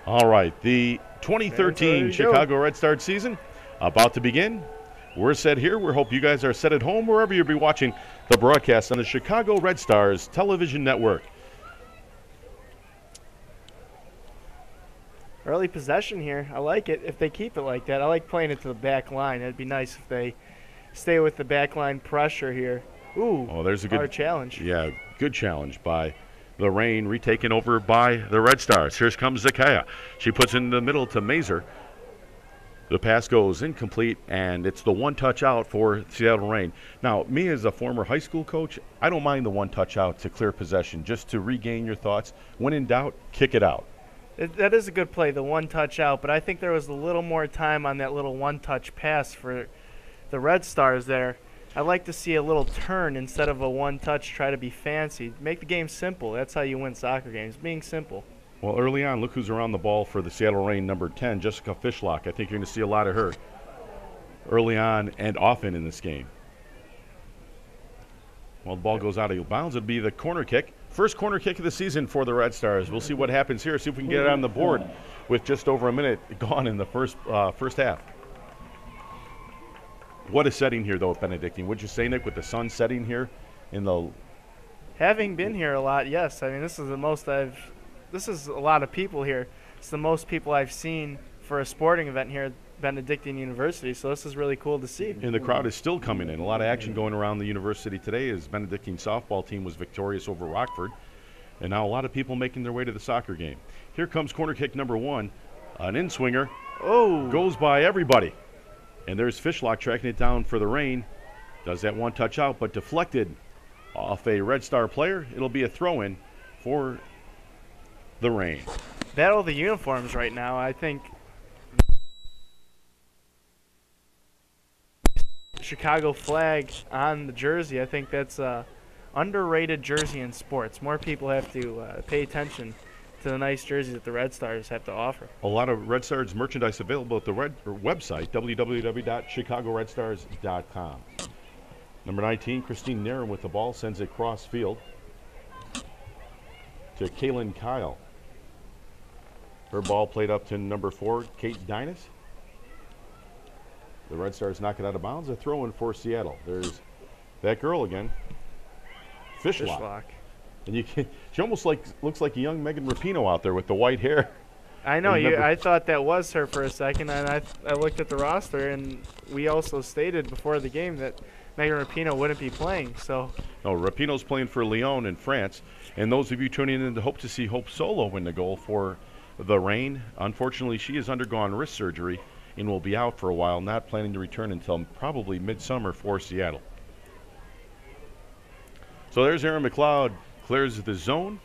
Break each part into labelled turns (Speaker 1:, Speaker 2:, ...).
Speaker 1: All right, the 2013 Chicago Red Stars season about to begin. We're set here. We hope you guys are set at home wherever you'll be watching the broadcast on the Chicago Red Stars television network.
Speaker 2: Early possession here. I like it if they keep it like that. I like playing it to the back line. It'd be nice if they stay with the back line pressure here. Ooh,
Speaker 1: there's a good
Speaker 2: challenge.
Speaker 1: Yeah, good challenge by the Reign, retaken over by the Red Stars. Here comes Zakaya. She puts in the middle to Mazer. The pass goes incomplete, and it's the one-touch out for Seattle Reign. Now, me as a former high school coach, I don't mind the one-touch out to clear possession, just to regain your thoughts. When in doubt, kick it out.
Speaker 2: That is a good play, the one-touch out, but I think there was a little more time on that little one-touch pass for the Red Stars there. I'd like to see a little turn instead of a one-touch, try to be fancy. Make the game simple. That's how you win soccer games, being simple.
Speaker 1: Well, early on, look who's around the ball for the Seattle Reign, number 10, Jessica Fishlock. I think you're going to see a lot of her early on and often in this game. Well, the ball goes out of bounds. It'll be the corner kick. First corner kick of the season for the Red Stars. We'll see what happens here, see if we can get it on the board with just over a minute gone in the first half. What a setting here, though, Benedictine. Would you say, Nick, with the sun setting here in the...
Speaker 2: Having been here a lot, yes. I mean, this is the most this is a lot of people here. It's the most people I've seen for a sporting event here at Benedictine University, so this is really cool to see.
Speaker 1: And the crowd is still coming in. A lot of action going around the university today as Benedictine softball team was victorious over Rockford. And now a lot of people making their way to the soccer game. Here comes corner kick number 1. An in-swinger.
Speaker 2: Oh!
Speaker 1: Goes by everybody. And there's Fishlock tracking it down for the Reign. Does that one touch out, but deflected off a Red Star player. It'll be a throw-in for the Reign.
Speaker 2: Battle of the uniforms right now, I think. Chicago flag on the jersey. I think that's a underrated jersey in sports. More people have to pay attention to the nice jerseys that the Red Stars have to offer.
Speaker 1: A lot of Red Stars merchandise available at the website, www.chicagoredstars.com. Number 19, Christine Nairn with the ball, sends it cross field to Kaylin Kyle. Her ball played up to number 4, Kate Dinas. The Red Stars knock it out of bounds. A throw in for Seattle. There's that girl again, Fishlock. And she almost looks like a young Megan Rapinoe out there with the white hair.
Speaker 2: I know. I thought that was her for a second, and I looked at the roster, and we also stated before the game that Megan Rapinoe wouldn't be playing. So
Speaker 1: no, Rapinoe's playing for Lyon in France. And those of you tuning in to hope to see Hope Solo win the goal for the Reign, unfortunately, she has undergone wrist surgery and will be out for a while, not planning to return until probably midsummer for Seattle. So there's Aaron McLeod. Clears the zone,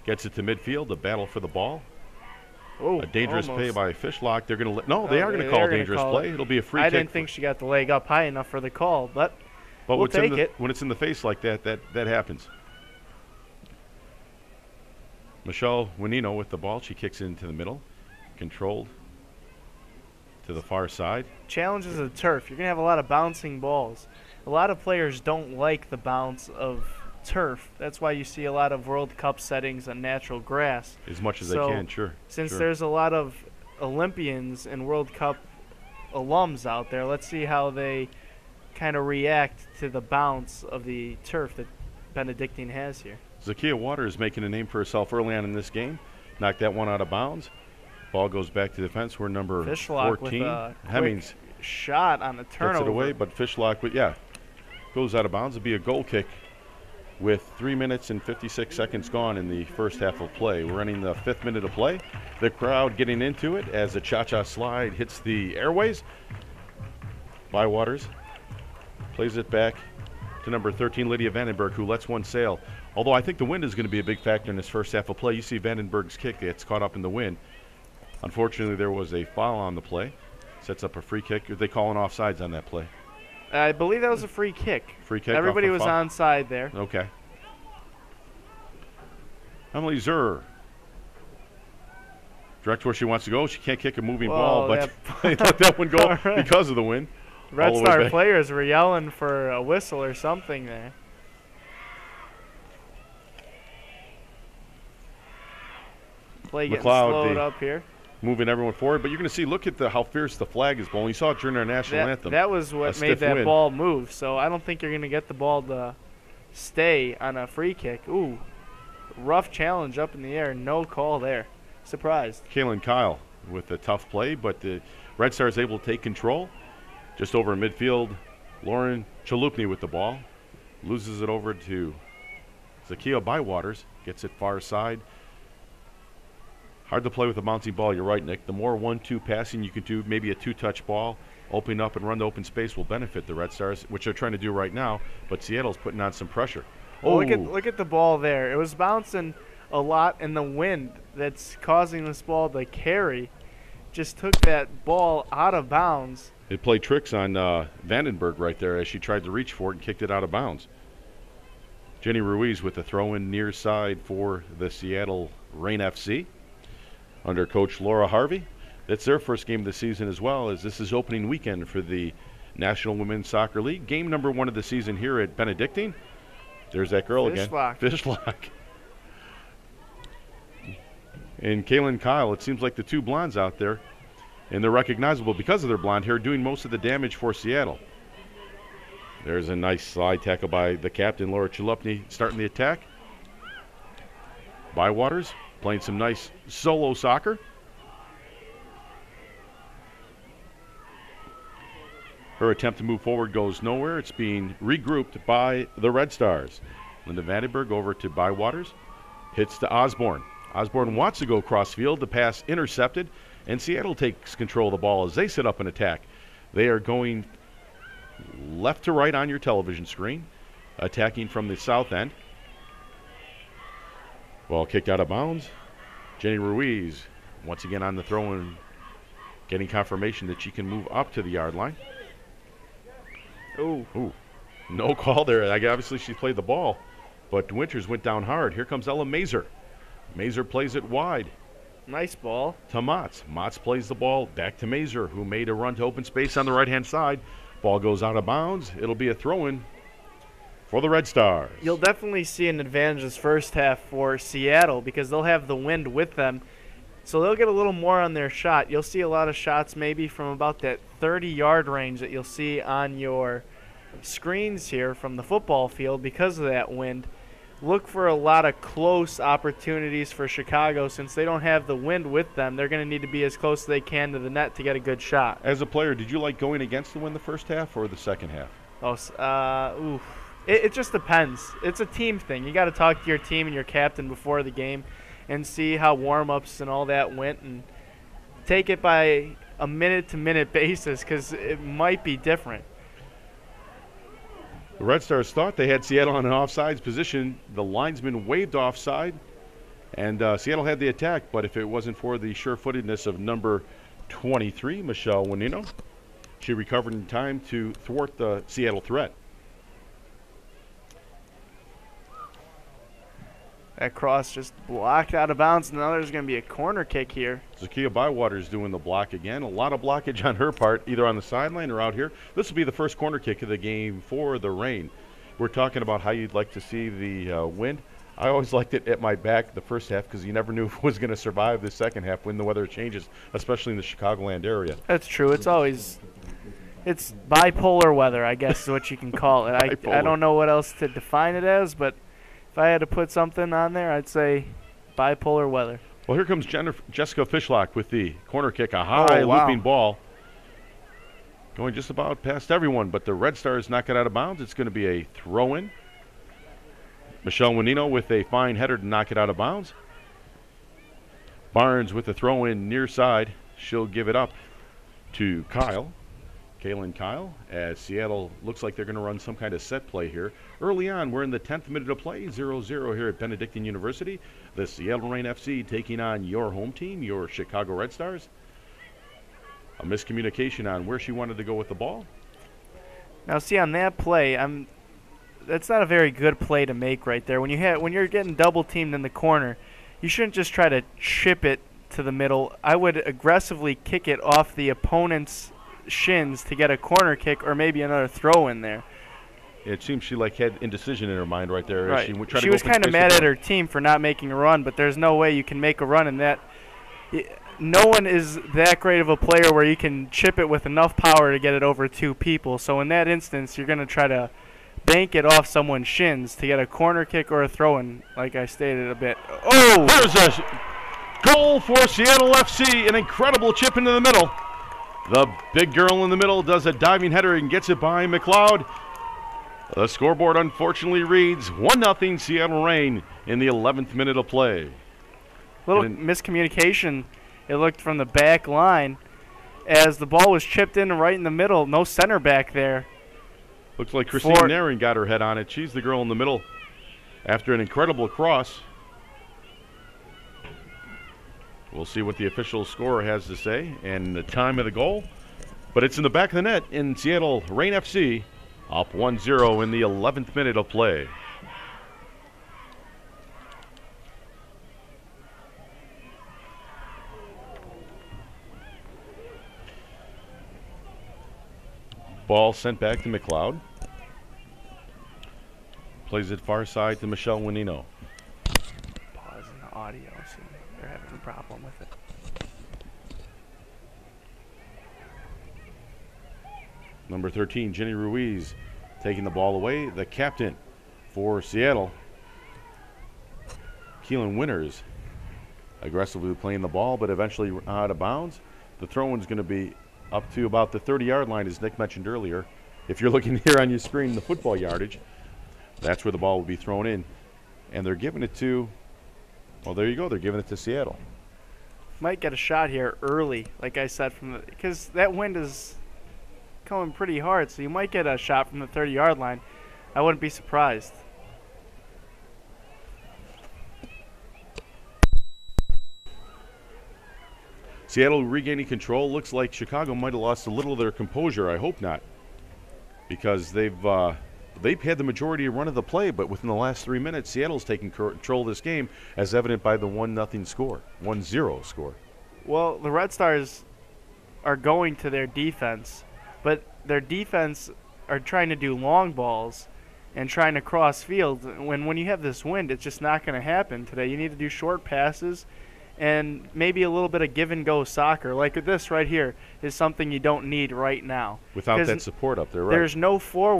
Speaker 1: gets it to midfield, a battle for the ball.
Speaker 2: Oh,
Speaker 1: a dangerous play by Fishlock. They're going to they are going to call a dangerous play. It'll be a free kick.
Speaker 2: I didn't think she got the leg up high enough for the call, but we'll take it.
Speaker 1: When it's in the face like that happens. Michelle Winino with the ball. She kicks into the middle, controlled to the far side.
Speaker 2: Challenges of the turf. You're going to have a lot of bouncing balls. A lot of players don't like the bounce of turf. That's why you see a lot of World Cup settings on natural grass.
Speaker 1: As much as they can, sure.
Speaker 2: Since there's a lot of Olympians and World Cup alums out there, let's see how they kind of react to the bounce of the turf that Benedictine has here.
Speaker 1: Zakia Waters making a name for herself early on in this game. Knocked that one out of bounds. Ball goes back to defense. We're number
Speaker 2: Fishlock
Speaker 1: 14.
Speaker 2: With a
Speaker 1: Hemmings
Speaker 2: shot on the turnover.
Speaker 1: Gets it away, but Fishlock, goes out of bounds. It'll be a goal kick with 3 minutes and 56 seconds gone in the first half of play. We're running the 5th minute of play. The crowd getting into it as the cha-cha slide hits the airways. Bywaters plays it back to number 13, Lydia Vandenberg, who lets one sail. Although I think the wind is going to be a big factor in this first half of play. You see Vandenberg's kick gets caught up in the wind. Unfortunately, there was a foul on the play. Sets up a free kick. Are they calling offsides on that play?
Speaker 2: I believe that was a free kick.
Speaker 1: Free kick.
Speaker 2: Everybody was onside there.
Speaker 1: Okay. Emily Zur. Direct where she wants to go. She can't kick a moving ball, but they let that one go because of the wind.
Speaker 2: Red Star players were yelling for a whistle or something there. Play getting slowed up here.
Speaker 1: moving everyone forward. But you're going to see, look at how fierce the flag is blowing. You saw it during our national anthem.
Speaker 2: That was what made that ball move. So I don't think you're going to get the ball to stay on a free kick. Ooh, rough challenge up in the air. No call there. Surprised.
Speaker 1: Kaylin Kyle with a tough play, but the Red Stars able to take control. Just over in midfield, Lauren Chalupny with the ball. Loses it over to Zakia Bywaters. Gets it far side. Hard to play with a bouncing ball. You're right, Nick. The more 1-2 passing you can do, maybe a 2-touch ball, open up and run to open space will benefit the Red Stars, which they're trying to do right now. But Seattle's putting on some pressure.
Speaker 2: Oh, look at the ball there. It was bouncing a lot, in the wind that's causing this ball to carry just took that ball out of bounds.
Speaker 1: It played tricks on Vandenberg right there as she tried to reach for it and kicked it out of bounds. Jenny Ruiz with the throw-in near side for the Seattle Reign FC under Coach Laura Harvey. That's their first game of the season as well, as this is opening weekend for the National Women's Soccer League. Game number 1 of the season here at Benedictine. There's that girl again. Fishlock. And Kaylin Kyle, it seems like the two blondes out there, and they're recognizable because of their blonde hair, doing most of the damage for Seattle. There's a nice slide tackle by the captain, Laura Chalupny, starting the attack. Bywaters playing some nice solo soccer. Her attempt to move forward goes nowhere. It's being regrouped by the Red Stars. Linda Vandenberg over to Bywaters. Hits to Osborne. Osborne wants to go crossfield. The pass intercepted, and Seattle takes control of the ball as they set up an attack. They are going left to right on your television screen, attacking from the south end. Ball kicked out of bounds. Jenny Ruiz once again on the throw and getting confirmation that she can move up to the yard line.
Speaker 2: Ooh.
Speaker 1: No call there. Obviously she played the ball, but Winters went down hard. Here comes Ella Mazer. Mazer plays it wide.
Speaker 2: Nice ball.
Speaker 1: To Motz. Motz plays the ball back to Mazer, who made a run to open space on the right-hand side. Ball goes out of bounds. It'll be a throw-in for the Red Stars.
Speaker 2: You'll definitely see an advantage this first half for Seattle because they'll have the wind with them. So they'll get a little more on their shot. You'll see a lot of shots maybe from about that 30-yard range that you'll see on your screens here from the football field because of that wind. Look for a lot of close opportunities for Chicago. Since they don't have the wind with them, they're going to need to be as close as they can to the net to get a good shot.
Speaker 1: As a player, did you like going against the wind the first half or the second half?
Speaker 2: It just depends. It's a team thing. You got to talk to your team and your captain before the game and see how warm-ups and all that went and take it by a minute-to-minute basis because it might be different.
Speaker 1: The Red Stars thought they had Seattle on an offsides position. The linesman waved offside, and Seattle had the attack. But if it wasn't for the sure-footedness of number 23, Michelle Winino, she recovered in time to thwart the Seattle threat.
Speaker 2: That cross just blocked out of bounds. Now there's going to be a corner kick here.
Speaker 1: Zakia Bywaters doing the block again. A lot of blockage on her part, either on the sideline or out here. This will be the first corner kick of the game for the Reign. We're talking about how you'd like to see the wind. I always liked it at my back the first half because you never knew if it was going to survive the second half when the weather changes, especially in the Chicagoland area.
Speaker 2: That's true. It's bipolar weather, I guess is what you can call it. I don't know what else to define it as, but if I had to put something on there, I'd say bipolar weather.
Speaker 1: Well, here comes Jessica Fishlock with the corner kick, a high looping ball. Going just about past everyone, but the Red Stars knock it out of bounds. It's going to be a throw-in. Michelle Winino with a fine header to knock it out of bounds. Barnes with the throw-in near side. She'll give it up to Kaylin Kyle, as Seattle looks like they're going to run some kind of set play here. Early on, we're in the 10th minute of play, 0-0 here at Benedictine University. The Seattle Reign FC taking on your home team, your Chicago Red Stars. A miscommunication on where she wanted to go with the ball.
Speaker 2: Now, see, on that play, that's not a very good play to make right there. When you're getting double teamed in the corner, you shouldn't just try to chip it to the middle. I would aggressively kick it off the opponent's shins to get a corner kick or maybe another throw in there.
Speaker 1: It seems she had indecision in her mind right there.
Speaker 2: Right. She was kind of mad at her team for not making a run, but there's no way you can make a run in that. no one is that great of a player where you can chip it with enough power to get it over 2 people. So in that instance, you're going to try to bank it off someone's shins to get a corner kick or a throw-in, like I stated a bit. Oh!
Speaker 1: There's a goal for Seattle FC, an incredible chip into the middle. The big girl in the middle does a diving header and gets it by McLeod. The scoreboard unfortunately reads 1-0 Seattle Reign in the 11th minute of play.
Speaker 2: Little miscommunication, it looked from the back line as the ball was chipped in right in the middle. No center back there.
Speaker 1: Looks like Christine Nairn got her head on it. She's the girl in the middle after an incredible cross. We'll see what the official scorer has to say and the time of the goal. But it's in the back of the net in Seattle Reign FC, up 1-0 in the 11th minute of play. Ball sent back to McLeod. Plays it far side to Michelle Winino.
Speaker 2: Pause in the audio, see they're having a problem with it.
Speaker 1: Number 13, Jenny Ruiz, taking the ball away. The captain for Seattle, Keelan Winters, aggressively playing the ball, but eventually out of bounds. The throw-in's going to be up to about the 30-yard line, as Nick mentioned earlier. If you're looking here on your screen, the football yardage, that's where the ball will be thrown in. And they're giving it to, well, there you go. They're giving it to Seattle.
Speaker 2: Might get a shot here early, like I said, because that wind is coming pretty hard, so you might get a shot from the 30-yard line. I wouldn't be surprised.
Speaker 1: Seattle regaining control. Looks like Chicago might have lost a little of their composure. I hope not, because they've had the majority of run of the play, but within the last 3 minutes, Seattle's taking control of this game, as evident by the 1-0 score, 1-0 score.
Speaker 2: Well, the Red Stars are going to their defense, but their defense are trying to do long balls and trying to cross field. When you have this wind, it's just not going to happen today. You need to do short passes and maybe a little bit of give-and-go soccer. Like this right here is something you don't need right now.
Speaker 1: Without that support up there, right?
Speaker 2: There's no forward.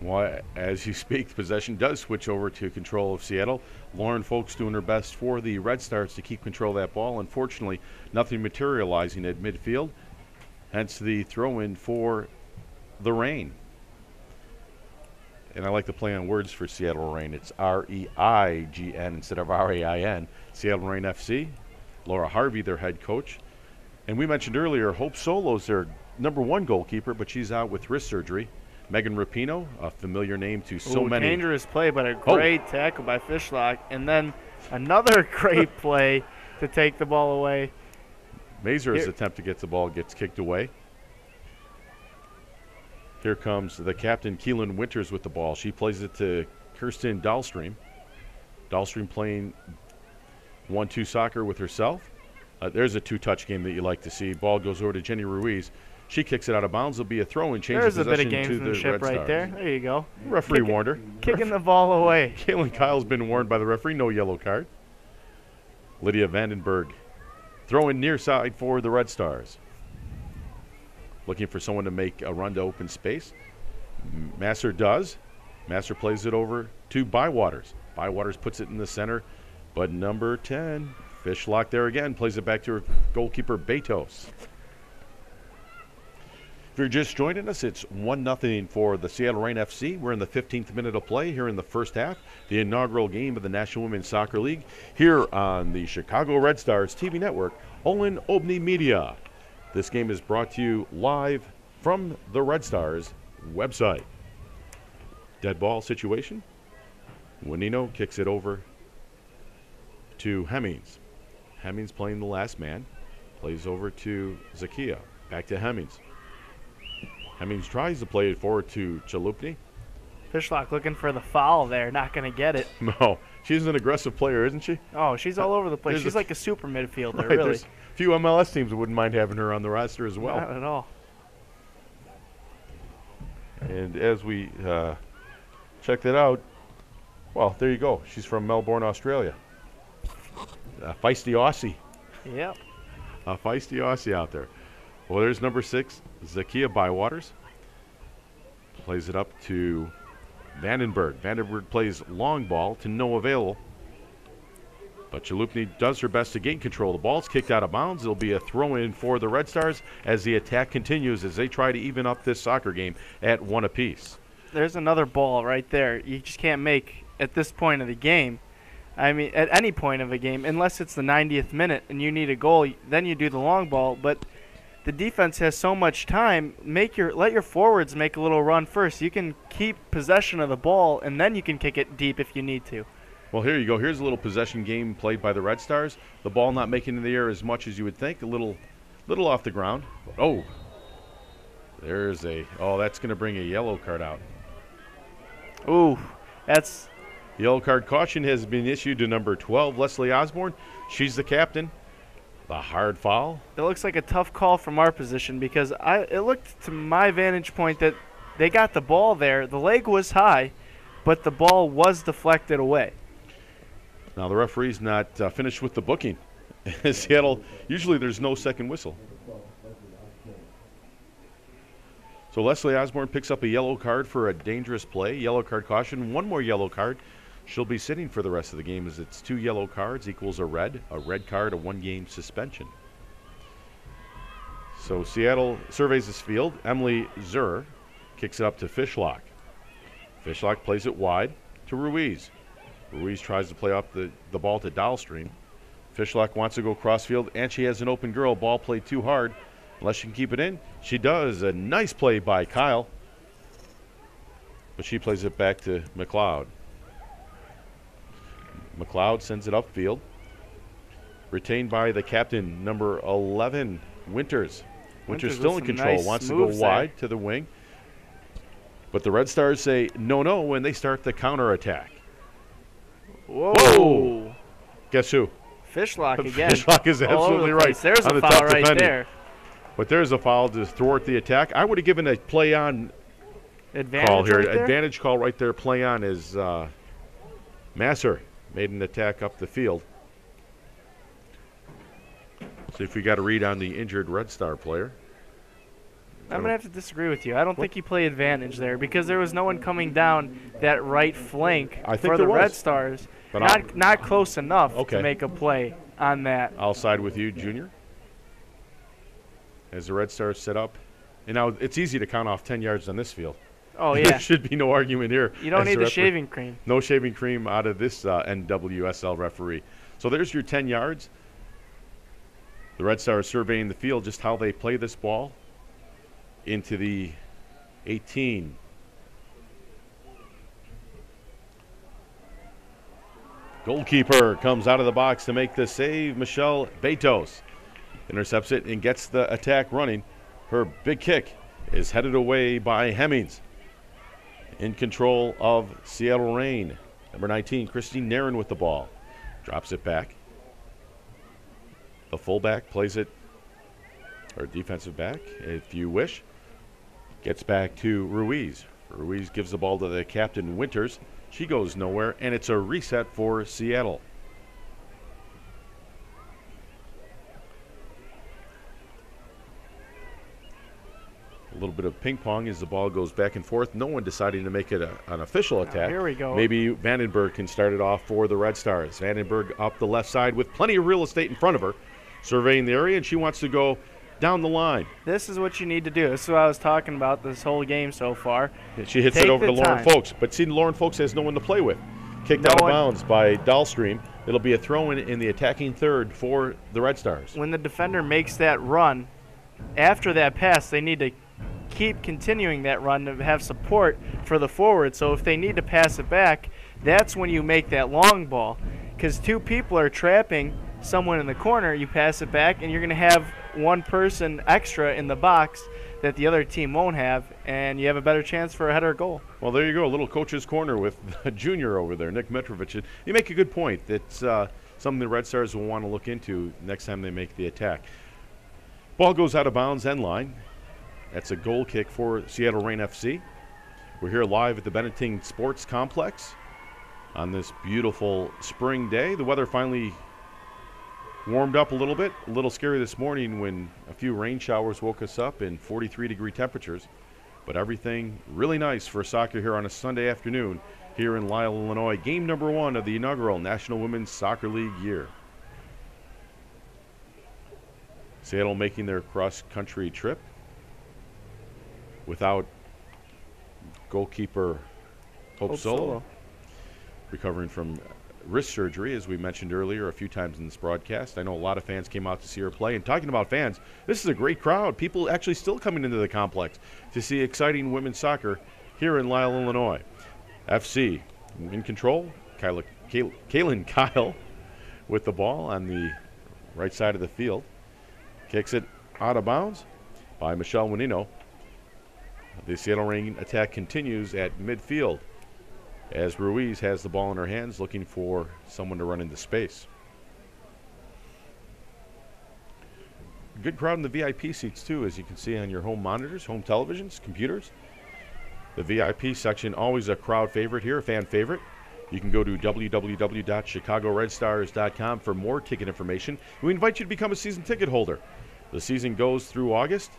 Speaker 1: Well, as you speak, possession does switch over to control of Seattle. Lauren Folks doing her best for the Red Stars to keep control of that ball. Unfortunately, nothing materializing at midfield, hence the throw-in for the Reign. And I like to play on words for Seattle Reign. It's R-E-I-G-N instead of R-A-I-N. Seattle Reign FC. Laura Harvey, their head coach. And we mentioned earlier, Hope Solo's their #1 goalkeeper, but she's out with wrist surgery. Megan Rapinoe, a familiar name to so many.
Speaker 2: Dangerous play, but a great tackle by Fishlock. And then another great play to take the ball away.
Speaker 1: Mazur's attempt to get the ball gets kicked away. Here comes the captain, Keelan Winters, with the ball. She plays it to Kirsten Dahlstream. Dahlstream playing 1-2 soccer with herself. There's a two-touch game that you like to see. Ball goes over to Jenny Ruiz. She kicks it out of bounds. It'll be a throw and change
Speaker 2: There's
Speaker 1: of possession
Speaker 2: a bit of
Speaker 1: to the
Speaker 2: gamesmanship
Speaker 1: Red
Speaker 2: right
Speaker 1: Stars.
Speaker 2: there. There you go.
Speaker 1: Referee warned her.
Speaker 2: Kicking the ball away.
Speaker 1: Caitlin Kyle's been warned by the referee. No yellow card. Lydia Vandenberg throwing near side for the Red Stars. Looking for someone to make a run to open space. Masser does. Masser plays it over to Bywaters. Bywaters puts it in the center, but number 10, Fishlock there again, plays it back to her goalkeeper, Betos. If you're just joining us, it's 1-0 for the Seattle Reign FC. We're in the 15th minute of play here in the first half, the inaugural game of the National Women's Soccer League, here on the Chicago Red Stars TV network, Olin Obni Media. This game is brought to you live from the Red Stars website. Dead ball situation. Winino kicks it over to Hemmings. Hemmings playing the last man. Plays over to Zakia. Back to Hemmings. Hemmings tries to play it forward to Chalupny.
Speaker 2: Fishlock looking for the foul there. Not going to get it.
Speaker 1: No. She's an aggressive player, isn't she?
Speaker 2: Oh, she's all over the place.
Speaker 1: There's
Speaker 2: She's
Speaker 1: a
Speaker 2: like a super midfielder,
Speaker 1: Right,
Speaker 2: really.
Speaker 1: there's a few MLS teams that wouldn't mind having her on the roster as well.
Speaker 2: Not at all.
Speaker 1: And as we check that out, well, there you go. She's from Melbourne, Australia. Feisty Aussie.
Speaker 2: Yep.
Speaker 1: A feisty Aussie out there. Well, there's number 6, Zakia Bywaters. Plays it up to Vandenberg. Vandenberg plays long ball to no avail. But Chalupny does her best to gain control. The ball's kicked out of bounds. It'll be a throw-in for the Red Stars as the attack continues as they try to even up this soccer game at 1 apiece.
Speaker 2: There's another ball right there. You just can't make at this point of the game. I mean, at any point of a game, unless it's the 90th minute and you need a goal, then you do the long ball. But the defense has so much time. Let your forwards make a little run first. You can keep possession of the ball, and then you can kick it deep if you need to.
Speaker 1: Well, here you go. Here's a little possession game played by the Red Stars. The ball not making it in the air as much as you would think. A little off the ground. Oh, that's going to bring a yellow card out.
Speaker 2: Ooh, that's...
Speaker 1: Yellow card caution has been issued to number 12, Leslie Osborne. She's the captain. The hard foul.
Speaker 2: It looks like a tough call from our position because it looked to my vantage point that they got the ball there. The leg was high, but the ball was deflected away.
Speaker 1: Now the referee's not finished with the booking. Seattle, usually there's no second whistle. So Leslie Osborne picks up a yellow card for a dangerous play. Yellow card caution. One more yellow card. She'll be sitting for the rest of the game as it's 2 yellow cards equals a red card, a 1-game suspension. So Seattle surveys this field. Emily Zur kicks it up to Fishlock. Fishlock plays it wide to Ruiz. Ruiz tries to play off the ball to Dahlstream. Fishlock wants to go crossfield, and she has an open girl. Ball played too hard. Unless she can keep it in, she does. A nice play by Kyle. But she plays it back to McLeod. McLeod sends it upfield. Retained by the captain, number 11, Winters. Winters still in control.
Speaker 2: Nice
Speaker 1: wants to go
Speaker 2: moves
Speaker 1: wide
Speaker 2: there
Speaker 1: to the wing. But the Red Stars say no when they start the counterattack.
Speaker 2: Whoa.
Speaker 1: Guess who?
Speaker 2: Fishlock again.
Speaker 1: Fishlock is absolutely right.
Speaker 2: There's
Speaker 1: on
Speaker 2: a
Speaker 1: the
Speaker 2: foul
Speaker 1: top
Speaker 2: right
Speaker 1: defending.
Speaker 2: there.
Speaker 1: But there's a foul to thwart the attack. I would have given a play on
Speaker 2: Advantage
Speaker 1: call here.
Speaker 2: right there?
Speaker 1: Advantage call right there. Play on is Masser made an attack up the field. See if we got a read on the injured Red Star player.
Speaker 2: I'm going to have to disagree with you. I don't think he played advantage there because there was no one coming down that right flank for the Red Stars.
Speaker 1: But
Speaker 2: not close enough
Speaker 1: Okay.
Speaker 2: to make a play on that.
Speaker 1: I'll side with you, Junior. As the Red Stars set up. And now it's easy to count off 10 yards on this field.
Speaker 2: Oh,
Speaker 1: There
Speaker 2: yeah.
Speaker 1: should be no argument here.
Speaker 2: You don't
Speaker 1: as
Speaker 2: need the
Speaker 1: referee.
Speaker 2: shaving cream.
Speaker 1: No shaving cream out of this NWSL referee. So there's your 10 yards. The Red Stars surveying the field, just how they play this ball into the 18. Goalkeeper comes out of the box to make the save. Michelle Betos intercepts it and gets the attack running. Her big kick is headed away by Hemmings. In control of Seattle Reign. Number 19, Christine Nairn with the ball. Drops it back. The fullback plays it, or defensive back, if you wish. Gets back to Ruiz. Ruiz gives the ball to the captain, Winters. She goes nowhere, and it's a reset for Seattle. A little bit of ping pong as the ball goes back and forth. No one deciding to make it an official attack.
Speaker 2: Here we go.
Speaker 1: Maybe Vandenberg can start it off for the Red Stars. Vandenberg up the left side with plenty of real estate in front of her, surveying the area, and she wants to go down the line.
Speaker 2: This is what you need to do. This is what I was talking about this whole game so far.
Speaker 1: She hits
Speaker 2: Take
Speaker 1: it over
Speaker 2: the
Speaker 1: to Lauren
Speaker 2: time.
Speaker 1: Folks, but see, Lauren Folks has no one to play with. Kicked
Speaker 2: No
Speaker 1: out of
Speaker 2: one.
Speaker 1: bounds by Dahlstream. It'll be a throw in the attacking third for the Red Stars.
Speaker 2: When the defender makes that run, after that pass, they need to keep continuing that run to have support for the forward. So if they need to pass it back, that's when you make that long ball. Because two people are trapping someone in the corner, you pass it back, and you're going to have one person extra in the box that the other team won't have, and you have a better chance for a header goal.
Speaker 1: Well, there you go, a little coach's corner with Junior over there, Nick Mitrovic. You make a good point. It's something the Red Stars will want to look into next time they make the attack. Ball goes out of bounds, end line. That's a goal kick for Seattle Reign FC. We're here live at the Benetting Sports Complex on this beautiful spring day. The weather finally warmed up a little bit. A little scary this morning when a few rain showers woke us up in 43-degree temperatures. But everything really nice for soccer here on a Sunday afternoon here in Lisle, Illinois. Game number 1 of the inaugural National Women's Soccer League year. Seattle making their cross-country trip without goalkeeper Hope Solo, recovering from wrist surgery, as we mentioned earlier a few times in this broadcast. I know a lot of fans came out to see her play. And talking about fans, this is a great crowd. People actually still coming into the complex to see exciting women's soccer here in Lisle, Illinois. FC in control. Kaylin Kyle with the ball on the right side of the field. Kicks it out of bounds by Michelle Winino. The Seattle Reign attack continues at midfield as Ruiz has the ball in her hands looking for someone to run into space. Good crowd in the VIP seats too, as you can see on your home monitors, home televisions, computers. The VIP section, always a crowd favorite here, a fan favorite. You can go to www.chicagoredstars.com for more ticket information. We invite you to become a season ticket holder. The season goes through August.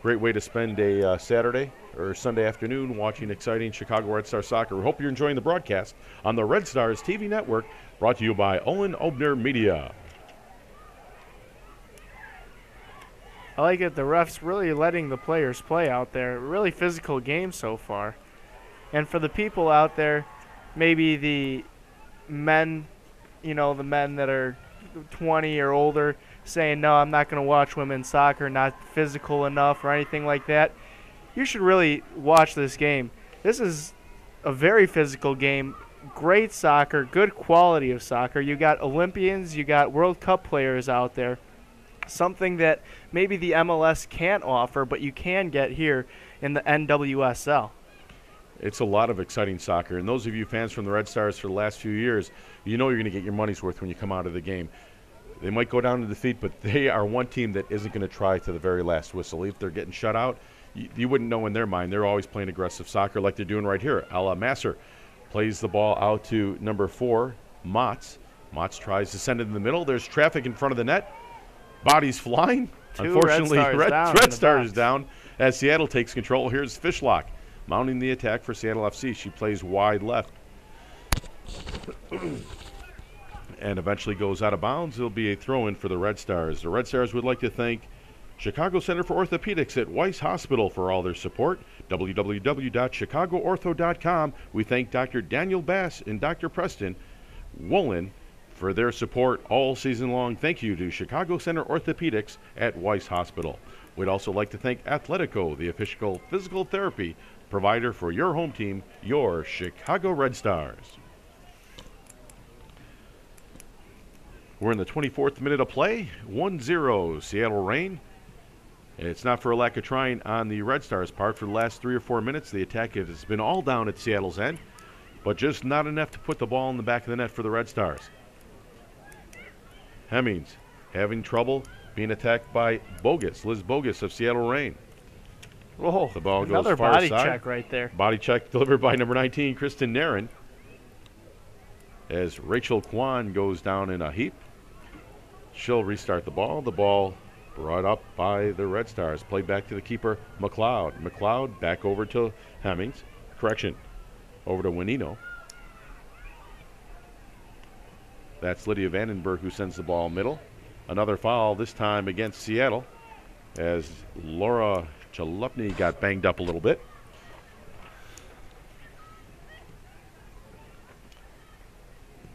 Speaker 1: Great way to spend a Saturday or Sunday afternoon watching exciting Chicago Red Star soccer. We hope you're enjoying the broadcast on the Red Stars TV network, brought to you by Owen Obner Media.
Speaker 2: I like it. The refs really letting the players play out there. Really physical game so far. And for the people out there, maybe the men, the men that are 20 or older, saying, no, I'm not going to watch women's soccer, not physical enough or anything like that. You should really watch this game. This is a very physical game, great soccer, good quality of soccer. You got Olympians, you got World Cup players out there, something that maybe the MLS can't offer, but you can get here in the NWSL.
Speaker 1: It's a lot of exciting soccer, and those of you fans from the Red Stars for the last few years, you know you're going to get your money's worth when you come out of the game. They might go down to defeat, but they are one team that isn't going to try to the very last whistle. If they're getting shut out, you wouldn't know in their mind. They're always playing aggressive soccer like they're doing right here. Ella Masser plays the ball out to number 4, Motz. Motz tries to send it in the middle. There's traffic in front of the net. Bodies flying. Unfortunately, Red Stars down as Seattle takes control. Here's Fishlock mounting the attack for Seattle FC. She plays wide left. And eventually goes out of bounds. It'll be a throw-in for the Red Stars. The Red Stars would like to thank Chicago Center for Orthopedics at Weiss Hospital for all their support. www.chicagoortho.com. We thank Dr. Daniel Bass and Dr. Preston Woolen for their support all season long. Thank you to Chicago Center Orthopedics at Weiss Hospital. We'd also like to thank Athletico, the official physical therapy provider for your home team, your Chicago Red Stars. We're in the 24th minute of play, 1-0 Seattle Reign. And it's not for a lack of trying on the Red Stars' part. For the last 3 or 4 minutes, the attack has been all down at Seattle's end, but just not enough to put the ball in the back of the net for the Red Stars. Hemmings having trouble being attacked by Liz Bogus of Seattle Reign.
Speaker 2: Whoa,
Speaker 1: the ball
Speaker 2: another
Speaker 1: goes far
Speaker 2: body
Speaker 1: side.
Speaker 2: check right there.
Speaker 1: Body check delivered by number 19, Kristen Nairn, as Rachel Kwan goes down in a heap. She'll restart the ball. The ball brought up by the Red Stars. Played back to the keeper, McLeod. McLeod back over to Hemmings. Correction, over to Winino. That's Lydia Vandenberg who sends the ball middle. Another foul, this time against Seattle, as Laura Chalupny got banged up a little bit.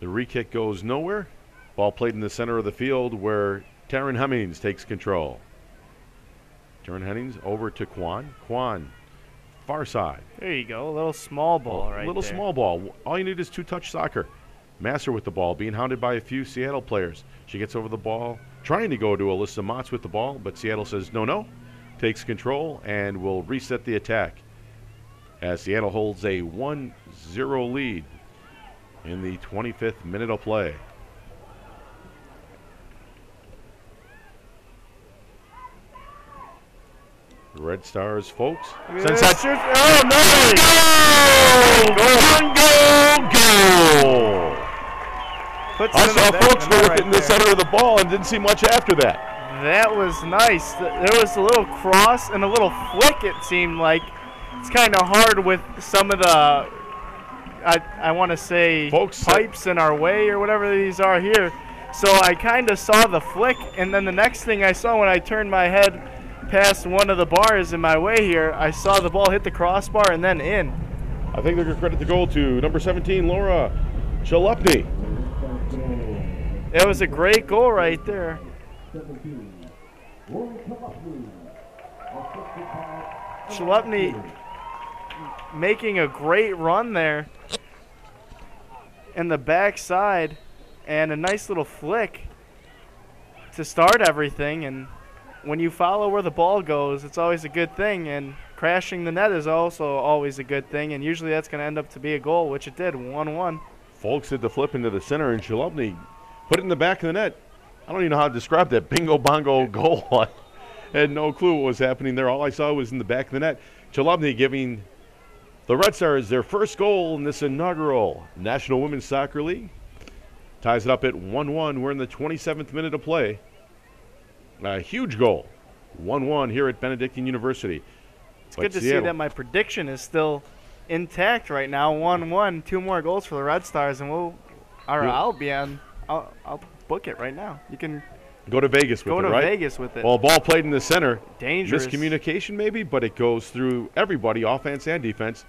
Speaker 1: The re-kick goes nowhere. Ball played in the center of the field where Taryn Hemmings takes control. Taryn Hemmings over to Kwan. Kwan, far side.
Speaker 2: There you go, a little small ball right there.
Speaker 1: A little small ball. All you need is two-touch soccer. Masser with the ball, being hounded by a few Seattle players. She gets over the ball, trying to go to Alyssa Motz with the ball, but Seattle says, no, takes control and will reset the attack as Seattle holds a 1-0 lead in the 25th minute of play. The Red Stars, folks. Since that goal! I saw folks go with it in the center of the ball and didn't see much after that.
Speaker 2: That was nice. There was a little cross and a little flick, it seemed like. It's kind of hard with some of the, I want to say,
Speaker 1: folks,
Speaker 2: pipes in our way or whatever these are here. So I kind of saw the flick, and then the next thing I saw when I turned my head past one of the bars in my way here, I saw the ball hit the crossbar and then in.
Speaker 1: I think they're going to credit the goal to number 17, Laura Chalupny.
Speaker 2: It was a great goal right there. Chalupny making a great run there in the backside and a nice little flick to start everything. And when you follow where the ball goes, it's always a good thing, and crashing the net is also always a good thing, and usually that's going to end up to be a goal, which it did, 1-1.
Speaker 1: Folks did the flip into the center, and Chalupny put it in the back of the net. I don't even know how to describe that bingo bongo goal. I had no clue what was happening there. All I saw was in the back of the net. Chalupny giving the Red Stars their first goal in this inaugural National Women's Soccer League. Ties it up at 1-1. We're in the 27th minute of play. A huge goal, 1-1 here at Benedictine University.
Speaker 2: It's good to see that my prediction is still intact right now, 1-1. 2 more goals for the Red Stars, and I'll book it right now. You can
Speaker 1: go to Vegas with it, right?
Speaker 2: Go to Vegas with it.
Speaker 1: Well, ball played in the center.
Speaker 2: Dangerous.
Speaker 1: Miscommunication maybe, but it goes through everybody, offense and defense.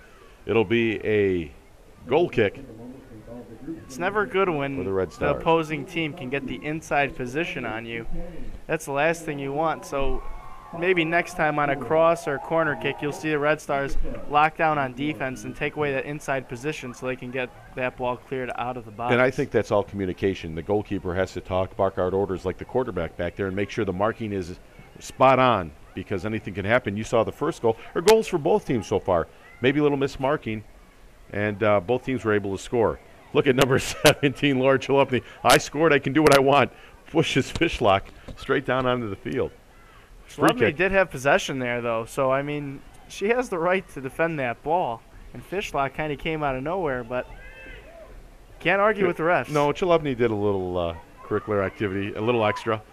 Speaker 1: It'll be a goal kick.
Speaker 2: It's never good when
Speaker 1: the
Speaker 2: opposing team can get the inside position on you. That's the last thing you want. So maybe next time on a cross or a corner kick, you'll see the Red Stars lock down on defense and take away that inside position so they can get that ball cleared out of the box.
Speaker 1: And I think that's all communication. The goalkeeper has to bark out orders like the quarterback back there and make sure the marking is spot on, because anything can happen. You saw the first goal, or goals for both teams so far. Maybe a little mismarking, and both teams were able to score. Look at number 17, Laura Chalupny. I scored. I can do what I want. Pushes Fishlock straight down onto the field.
Speaker 2: Chalupny did have possession there, though. So, I mean, she has the right to defend that ball. And Fishlock kind of came out of nowhere, but can't argue with the refs.
Speaker 1: No, Chalupny did a little curricular activity, a little extra.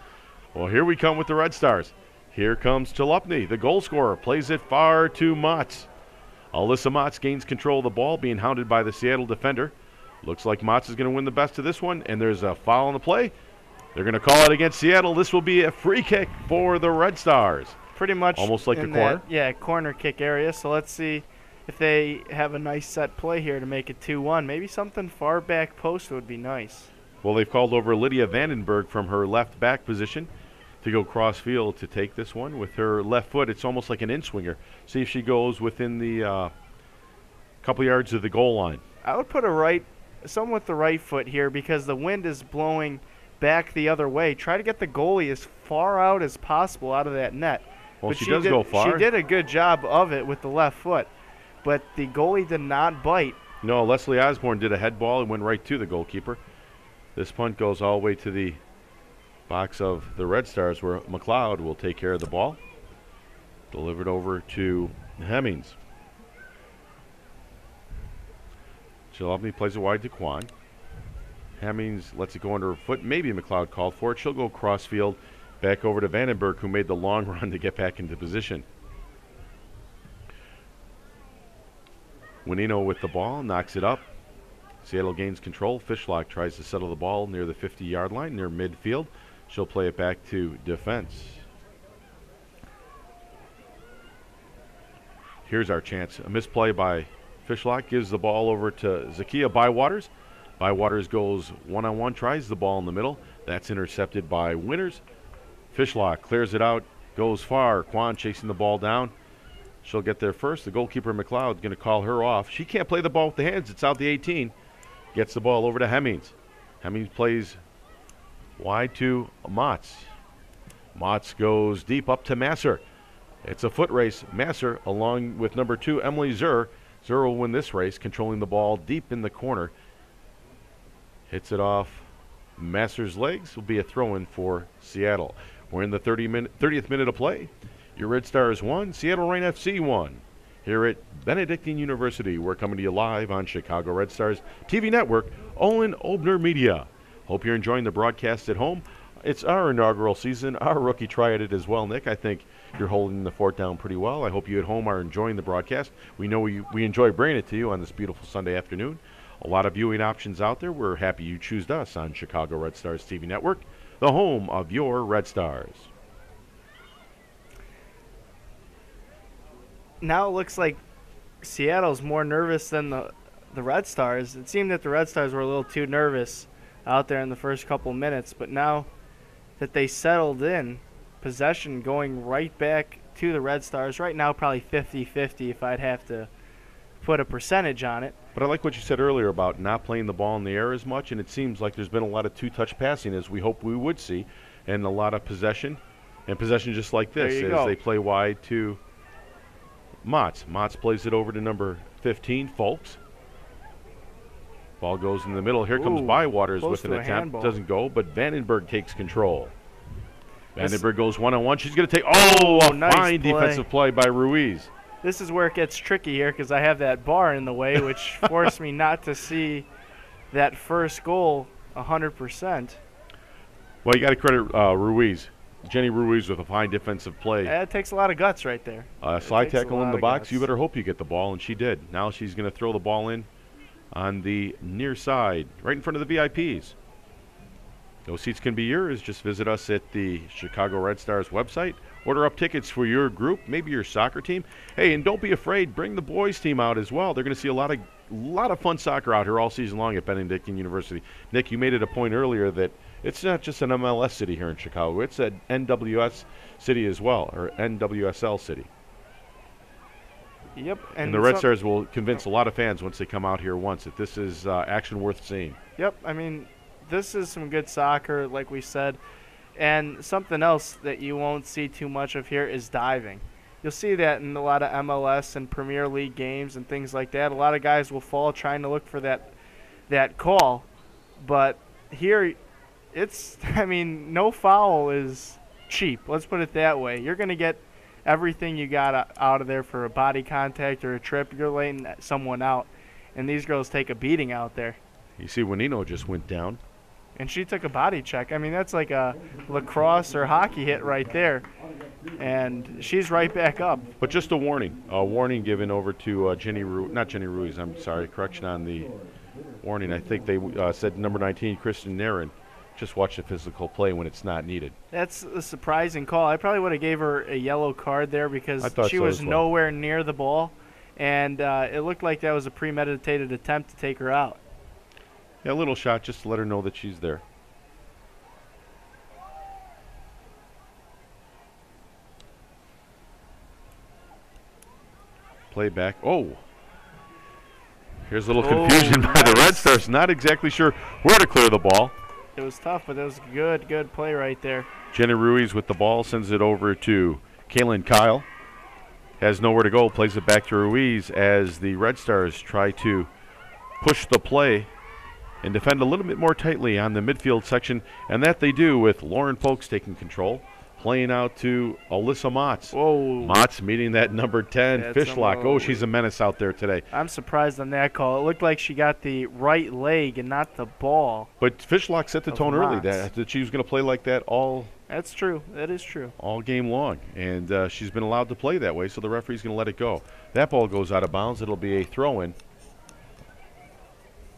Speaker 1: Well, here we come with the Red Stars. Here comes Chalupny, the goal scorer. Plays it far to Motz. Alyssa Motz gains control of the ball, being hounded by the Seattle defender. Looks like Motz is going to win the best of this one, and there's a foul on the play. They're going to call it against Seattle. This will be a free kick for the Red Stars.
Speaker 2: Pretty much
Speaker 1: almost like the corner.
Speaker 2: Corner kick area. So let's see if they have a nice set play here to make it 2-1. Maybe something far back post would be nice.
Speaker 1: Well, they've called over Lydia Vandenberg from her left back position to go cross field to take this one with her left foot. It's almost like an in-swinger. See if she goes within the couple yards of the goal line.
Speaker 2: I would put some with the right foot here because the wind is blowing back the other way. Try to get the goalie as far out as possible out of that net.
Speaker 1: Well, she does go far.
Speaker 2: She did a good job of it with the left foot, but the goalie did not bite.
Speaker 1: No, Leslie Osborne did a head ball and went right to the goalkeeper. This punt goes all the way to the box of the Red Stars, where McLeod will take care of the ball. Delivered over to Hemmings. Chalupny plays it wide to Kwan. Hemmings lets it go under her foot. Maybe McLeod called for it. She'll go cross field back over to Vandenberg, who made the long run to get back into position. Winino with the ball, knocks it up. Seattle gains control. Fishlock tries to settle the ball near the 50-yard line, near midfield. She'll play it back to defense. Here's our chance. A misplay by Fishlock gives the ball over to Zakia Bywaters. Bywaters goes one-on-one, tries the ball in the middle. That's intercepted by Winters. Fishlock clears it out, goes far. Kwan chasing the ball down. She'll get there first. The goalkeeper, McLeod, going to call her off. She can't play the ball with the hands. It's out the 18. Gets the ball over to Hemmings. Hemmings plays wide to Motz. Motz goes deep up to Masser. It's a foot race. Masser, along with number 2, Emily Zur. Zur will win this race, controlling the ball deep in the corner. Hits it off Masser's legs. Will be a throw-in for Seattle. We're in the 30th minute of play. Your Red Stars 1, Seattle Reign FC 1. Here at Benedictine University, we're coming to you live on Chicago Red Stars TV network, Olin Obner Media. Hope you're enjoying the broadcast at home. It's our inaugural season, our rookie try at it as well, Nick. I think you're holding the fort down pretty well. I hope you at home are enjoying the broadcast. We know we enjoy bringing it to you on this beautiful Sunday afternoon. A lot of viewing options out there. We're happy you choose us on Chicago Red Stars TV network, the home of your Red Stars.
Speaker 2: Now it looks like Seattle's more nervous than the Red Stars. It seemed that the Red Stars were a little too nervous out there in the first couple minutes, but now that they settled in, possession going right back to the Red Stars. Right now probably 50-50 if I'd have to put a percentage on it.
Speaker 1: But I like what you said earlier about not playing the ball in the air as much, and it seems like there's been a lot of two-touch passing as we hope we would see, and a lot of possession, and possession just like this as they play wide to Motz. Motz plays it over to number 15, Folks. Ball goes in the middle. Here comes Bywaters with an attempt. Doesn't go, but Vandenberg takes control. Vandenberg goes one-on-one. She's going to take, a
Speaker 2: nice
Speaker 1: fine defensive play by Ruiz.
Speaker 2: This is where it gets tricky here because I have that bar in the way, which forced me not to see that first goal 100%.
Speaker 1: Well, you got to credit Ruiz. Jenny Ruiz with a fine defensive play.
Speaker 2: It takes a lot of guts right there.
Speaker 1: Slide tackle in the box. You better hope you get the ball, and she did. Now she's going to throw the ball in on the near side, right in front of the VIPs. Those seats can be yours. Just visit us at the Chicago Red Stars website. Order up tickets for your group, maybe your soccer team. Hey, and don't be afraid. Bring the boys team out as well. They're going to see a lot of fun soccer out here all season long at Benedictine University. Nick, you made it a point earlier that it's not just an MLS city here in Chicago. It's an NWS city as well, or NWSL city.
Speaker 2: Yep.
Speaker 1: And the Red Stars will convince a lot of fans once they come out here once that this is action worth seeing.
Speaker 2: Yep. I mean, this is some good soccer, like we said. And something else that you won't see too much of here is diving. You'll see that in a lot of MLS and Premier League games and things like that. A lot of guys will fall trying to look for that call. But here, no foul is cheap. Let's put it that way. You're going to get everything you got out of there for a body contact or a trip. You're laying someone out. And these girls take a beating out there.
Speaker 1: You see Juanino just went down.
Speaker 2: And she took a body check. I mean, that's like a lacrosse or hockey hit right there. And she's right back up.
Speaker 1: But just a warning given over to not Jenny Ruiz, I'm sorry, correction on the warning. I think they said number 19, Kristen Nairn. Just watch the physical play when it's not needed.
Speaker 2: That's a surprising call. I probably would have gave her a yellow card there because she was nowhere near the ball. And it looked like that was a premeditated attempt to take her out.
Speaker 1: Yeah, a little shot just to let her know that she's there. Play back. Oh. Here's a little confusion by the Red Stars. Not exactly sure where to clear the ball.
Speaker 2: It was tough, but it was good play right there.
Speaker 1: Jenny Ruiz with the ball sends it over to Kaylin Kyle. Has nowhere to go. Plays it back to Ruiz as the Red Stars try to push the play and defend a little bit more tightly on the midfield section, and that they do with Lauren Folks taking control, playing out to Alyssa Motz.
Speaker 2: Whoa.
Speaker 1: Motz meeting that number 10, Fishlock. Oh, she's a menace out there today.
Speaker 2: I'm surprised on that call. It looked like she got the right leg and not the ball.
Speaker 1: But Fishlock set the tone early that she was going to play like that all.
Speaker 2: That's true. That is true.
Speaker 1: All game long, and she's been allowed to play that way, so the referee's going to let it go. That ball goes out of bounds. It'll be a throw-in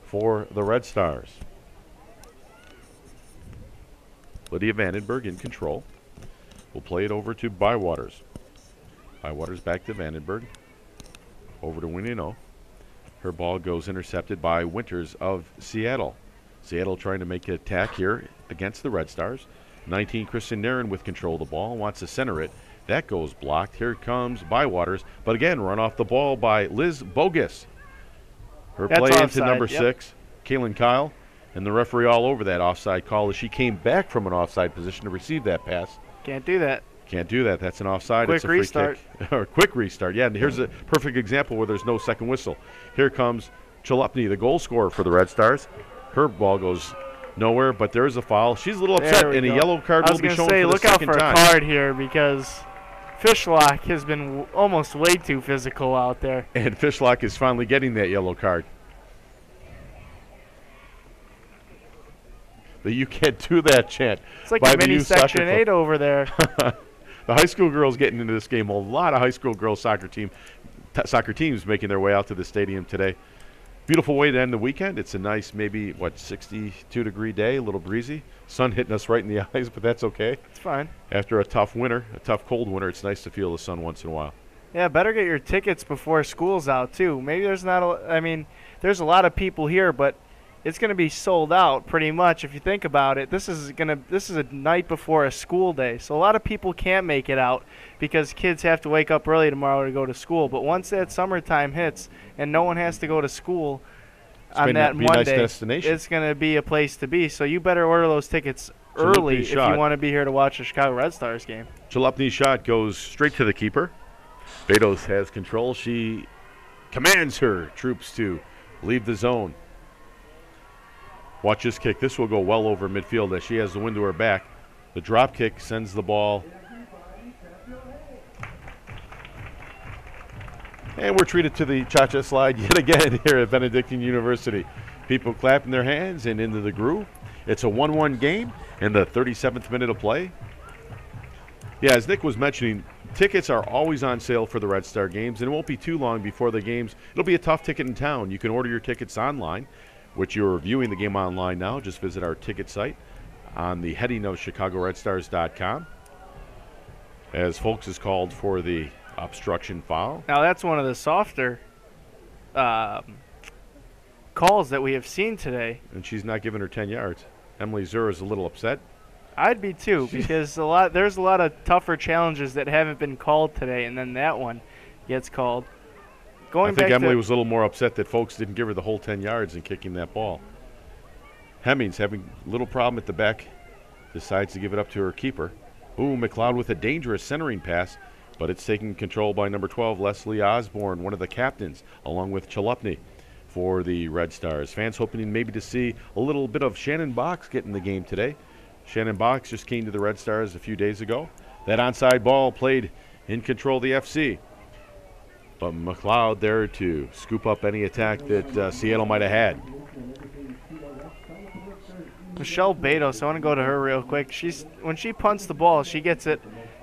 Speaker 1: for the Red Stars. Lydia Vandenberg in control. We'll play it over to Bywaters. Bywaters back to Vandenberg. Over to Winino. Her ball goes intercepted by Winters of Seattle. Seattle trying to make an attack here against the Red Stars. 19, Kristen Nairn with control of the ball. Wants to center it. That goes blocked. Here comes Bywaters. But again, run off the ball by Liz Bogus. Her play into number 6, Kaylin Kyle, and the referee all over that offside call as she came back from an offside position to receive that pass.
Speaker 2: Can't do that.
Speaker 1: Can't do that. That's an offside.
Speaker 2: Quick
Speaker 1: it's a free
Speaker 2: restart.
Speaker 1: kick. Or quick restart. Yeah, and here's a perfect example where there's no second whistle. Here comes Chalupny, the goal scorer for the Red Stars. Her ball goes nowhere, but there is a foul. She's a little upset, and a yellow card will be shown for the second time.
Speaker 2: Look out for a card here because Fishlock has been almost way too physical out there.
Speaker 1: And Fishlock is finally getting that yellow card. The "you can't do that" chant.
Speaker 2: It's like a mini Section 8 over there.
Speaker 1: The high school girls getting into this game. A lot of high school girls soccer teams making their way out to the stadium today. Beautiful way to end the weekend. It's a nice, maybe, 62-degree day, a little breezy. Sun hitting us right in the eyes, but that's okay.
Speaker 2: It's fine.
Speaker 1: After a tough winter, a tough cold winter, it's nice to feel the sun once in a while.
Speaker 2: Yeah, better get your tickets before school's out, too. Maybe there's not there's a lot of people here, but it's going to be sold out pretty much if you think about it. This is a night before a school day, so a lot of people can't make it out because kids have to wake up early tomorrow to go to school. But once that summertime hits and no one has to go to school on that Monday, it's going to be a place to be. So you better order those tickets early if you want to be here to watch a Chicago Red Stars game.
Speaker 1: Chalupny's shot goes straight to the keeper. Bedos has control. She commands her troops to leave the zone. Watch this kick. This will go well over midfield as she has the wind to her back. The drop kick sends the ball. And we're treated to the cha-cha slide yet again here at Benedictine University. People clapping their hands and into the groove. It's a 1-1 game in the 37th minute of play. Yeah, as Nick was mentioning, tickets are always on sale for the Red Star games, and it won't be too long before the games. It'll be a tough ticket in town. You can order your tickets online, which you're viewing the game online now. Just visit our ticket site on the heading of ChicagoRedStars.com. As Folks is called for the obstruction foul.
Speaker 2: Now that's one of the softer calls that we have seen today.
Speaker 1: And she's not giving her 10 yards. Emily Zur is a little upset.
Speaker 2: I'd be too, because there's a lot of tougher challenges that haven't been called today, and then that one gets called.
Speaker 1: I think Emily was a little more upset that Folks didn't give her the whole 10 yards in kicking that ball. Hemmings having a little problem at the back. Decides to give it up to her keeper. Ooh, McLeod with a dangerous centering pass, but it's taken control by number 12, Leslie Osborne, one of the captains, along with Chalupny for the Red Stars. Fans hoping maybe to see a little bit of Shannon Box get in the game today. Shannon Box just came to the Red Stars a few days ago. That onside ball played in control of the FC. But McLeod there to scoop up any attack that Seattle might have had.
Speaker 2: Michelle Bedos, I want to go to her real quick. When she punts the ball, she gets it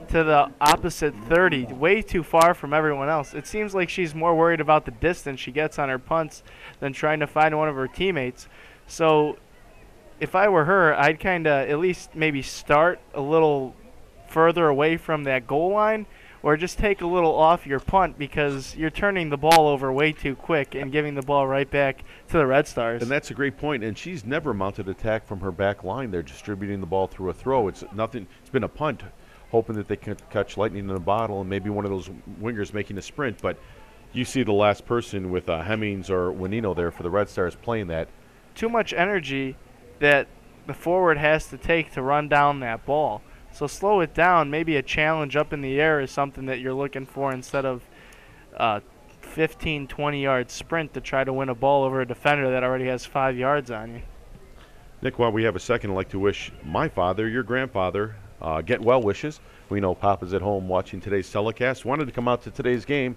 Speaker 2: to the opposite 30, way too far from everyone else. It seems like she's more worried about the distance she gets on her punts than trying to find one of her teammates. So if I were her, I'd kind of at least maybe start a little further away from that goal line, or just take a little off your punt because you're turning the ball over way too quick and giving the ball right back to the Red Stars.
Speaker 1: And that's a great point. And she's never mounted attack from her back line. They're distributing the ball through a throw. It's nothing. It's been a punt, hoping that they can catch lightning in a bottle and maybe one of those wingers making a sprint. But you see the last person with Hemmings or Winino there for the Red Stars playing that.
Speaker 2: Too much energy that the forward has to take to run down that ball. So slow it down. Maybe a challenge up in the air is something that you're looking for instead of 15, 20-yard sprint to try to win a ball over a defender that already has 5 yards on you.
Speaker 1: Nick, while we have a second, I'd like to wish my father, your grandfather, get well wishes. We know Papa's at home watching today's telecast. Wanted to come out to today's game,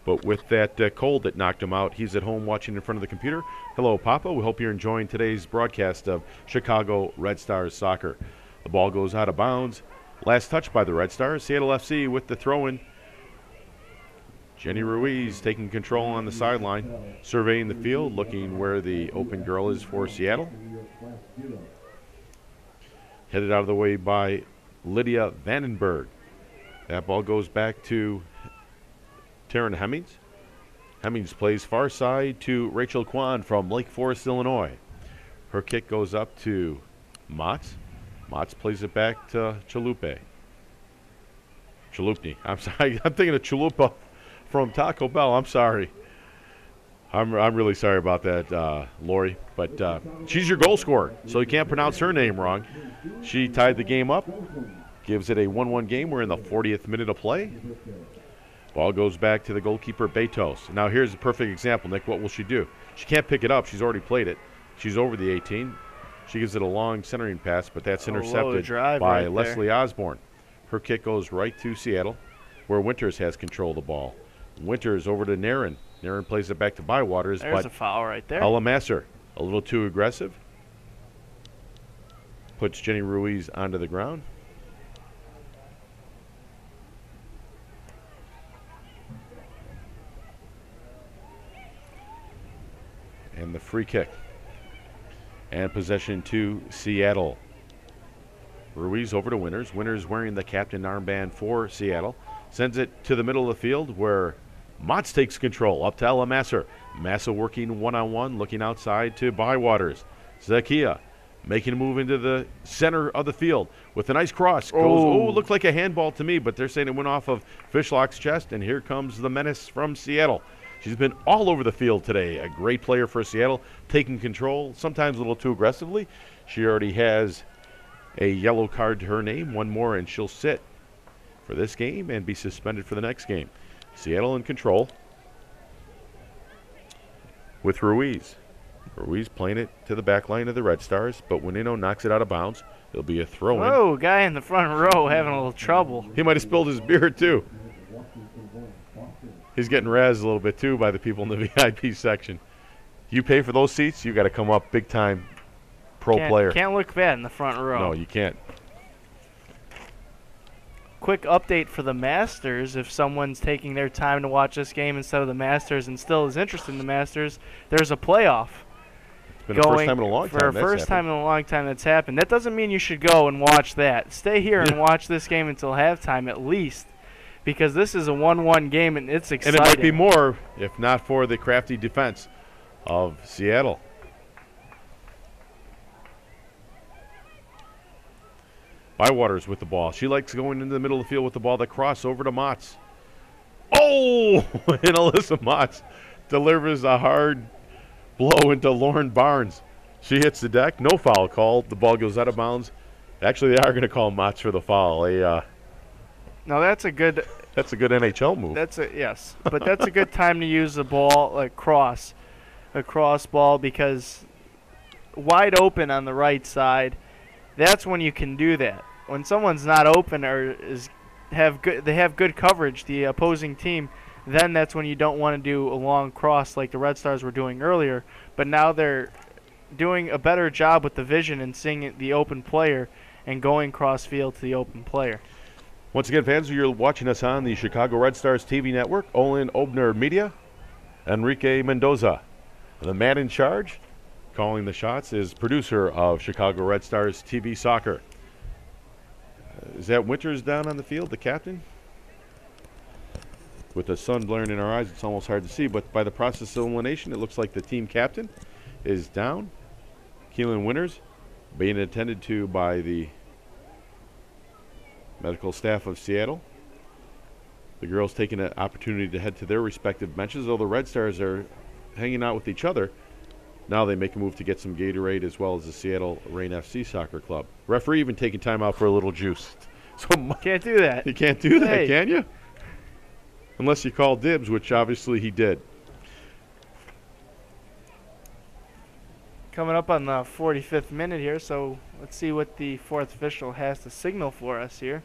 Speaker 1: but with that cold that knocked him out, he's at home watching in front of the computer. Hello, Papa. We hope you're enjoying today's broadcast of Chicago Red Stars soccer. The ball goes out of bounds. Last touch by the Red Stars. Seattle FC with the throw-in. Jenny Ruiz taking control on the sideline, surveying the field, looking where the open girl is for Seattle. Headed out of the way by Lydia Vandenberg. That ball goes back to Taryn Hemmings. Hemmings plays far side to Rachel Kwan from Lake Forest, Illinois. Her kick goes up to Motz. Motz plays it back to Chalupny. I'm sorry. I'm thinking of Chalupa from Taco Bell. I'm sorry. I'm really sorry about that, Lori. But she's your goal scorer, so you can't pronounce her name wrong. She tied the game up. Gives it a 1-1 game. We're in the 40th minute of play. Ball goes back to the goalkeeper, Betos. Now here's a perfect example, Nick. What will she do? She can't pick it up. She's already played it. She's over the 18. She gives it a long centering pass, but that's intercepted by Leslie Osborne. Her kick goes right to Seattle, where Winters has control of the ball. Winters over to Nairn. Nairn plays it back to Bywaters.
Speaker 2: There's a foul right there.
Speaker 1: Ella Masser, a little too aggressive. Puts Jenny Ruiz onto the ground. And the free kick. And possession to Seattle. Ruiz over to Winters. Winters wearing the captain armband for Seattle. Sends it to the middle of the field where Motz takes control. Up to Ella Masser. Masser working one-on-one, looking outside to Bywaters. Zakia making a move into the center of the field with a nice cross. Looked like a handball to me, but they're saying it went off of Fishlock's chest, and here comes the menace from Seattle. She's been all over the field today. A great player for Seattle, taking control, sometimes a little too aggressively. She already has a yellow card to her name, one more, and she'll sit for this game and be suspended for the next game. Seattle in control with Ruiz. Ruiz playing it to the back line of the Red Stars, but Winino knocks it out of bounds. It'll be a throw-in.
Speaker 2: Whoa, guy in the front row having a little trouble.
Speaker 1: He might have spilled his beer, too. He's getting razzed a little bit, too, by the people in the VIP section. You pay for those seats, you got to come up big-time player.
Speaker 2: Can't look bad in the front row.
Speaker 1: No, you can't.
Speaker 2: Quick update for the Masters. If someone's taking their time to watch this game instead of the Masters and still is interested in the Masters, there's a playoff.
Speaker 1: It's been the first time in a long time.
Speaker 2: For a first time in a long time that's happened. That doesn't mean you should go and watch that. Stay here and watch this game until halftime at least, because this is a 1-1 game and it's exciting.
Speaker 1: And it might be more if not for the crafty defense of Seattle. Bywaters with the ball. She likes going into the middle of the field with the ball. That cross over to Motz. Oh! And Alyssa Motz delivers a hard blow into Lauren Barnes. She hits the deck. No foul called. The ball goes out of bounds. Actually, they are going to call Motz for the foul.
Speaker 2: No, that's a good
Speaker 1: NHL move.
Speaker 2: Yes, but that's a good time to use the ball, a cross ball, because wide open on the right side. That's when you can do that. When someone's not open or they have good coverage, the opposing team, then that's when you don't want to do a long cross like the Red Stars were doing earlier. But now they're doing a better job with the vision and seeing the open player and going cross field to the open player.
Speaker 1: Once again, fans, you're watching us on the Chicago Red Stars TV network. Olin Obner Media, Enrique Mendoza. The man in charge, calling the shots, is producer of Chicago Red Stars TV Soccer. Is that Winters down on the field, the captain? With the sun blaring in our eyes, it's almost hard to see, but by the process of elimination, it looks like the team captain is down. Keelan Winters being attended to by the medical staff of Seattle. The girls taking an opportunity to head to their respective benches, though the Red Stars are hanging out with each other. Now they make a move to get some Gatorade as well as the Seattle Reign FC Soccer Club. Referee even taking time out for a little juice. So
Speaker 2: can't do that.
Speaker 1: You can't do that, can you? Unless you call dibs, which obviously he did.
Speaker 2: Coming up on the 45th minute here, so let's see what the fourth official has to signal for us here.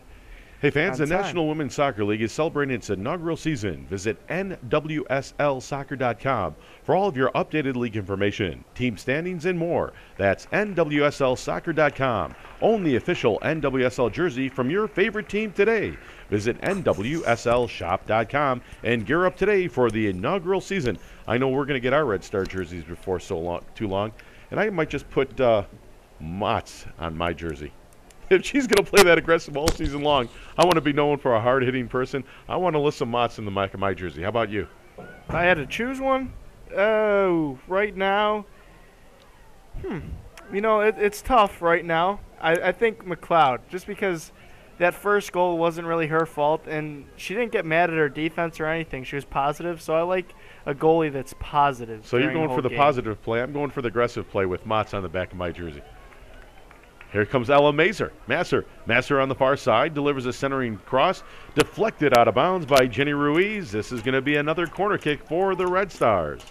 Speaker 1: Hey fans, the National Women's Soccer League is celebrating its inaugural season. Visit NWSLsoccer.com for all of your updated league information, team standings, and more. That's NWSLsoccer.com. Own the official NWSL jersey from your favorite team today. Visit NWSLshop.com and gear up today for the inaugural season. I know we're going to get our Red Star jerseys before too long, and I might just put Motz on my jersey. If she's going to play that aggressive all season long, I want to be known for a hard-hitting person. I want Alyssa Motz in the back of my jersey. How about you?
Speaker 2: If I had to choose one, right now, it's tough right now. I think McLeod, just because that first goal wasn't really her fault, and she didn't get mad at her defense or anything. She was positive, so I like a goalie that's positive.
Speaker 1: So you're going for the positive play. I'm going for the aggressive play with Motz on the back of my jersey. Here comes Ella Masser on the far side delivers a centering cross, deflected out of bounds by Jenny Ruiz. This is going to be another corner kick for the Red Stars.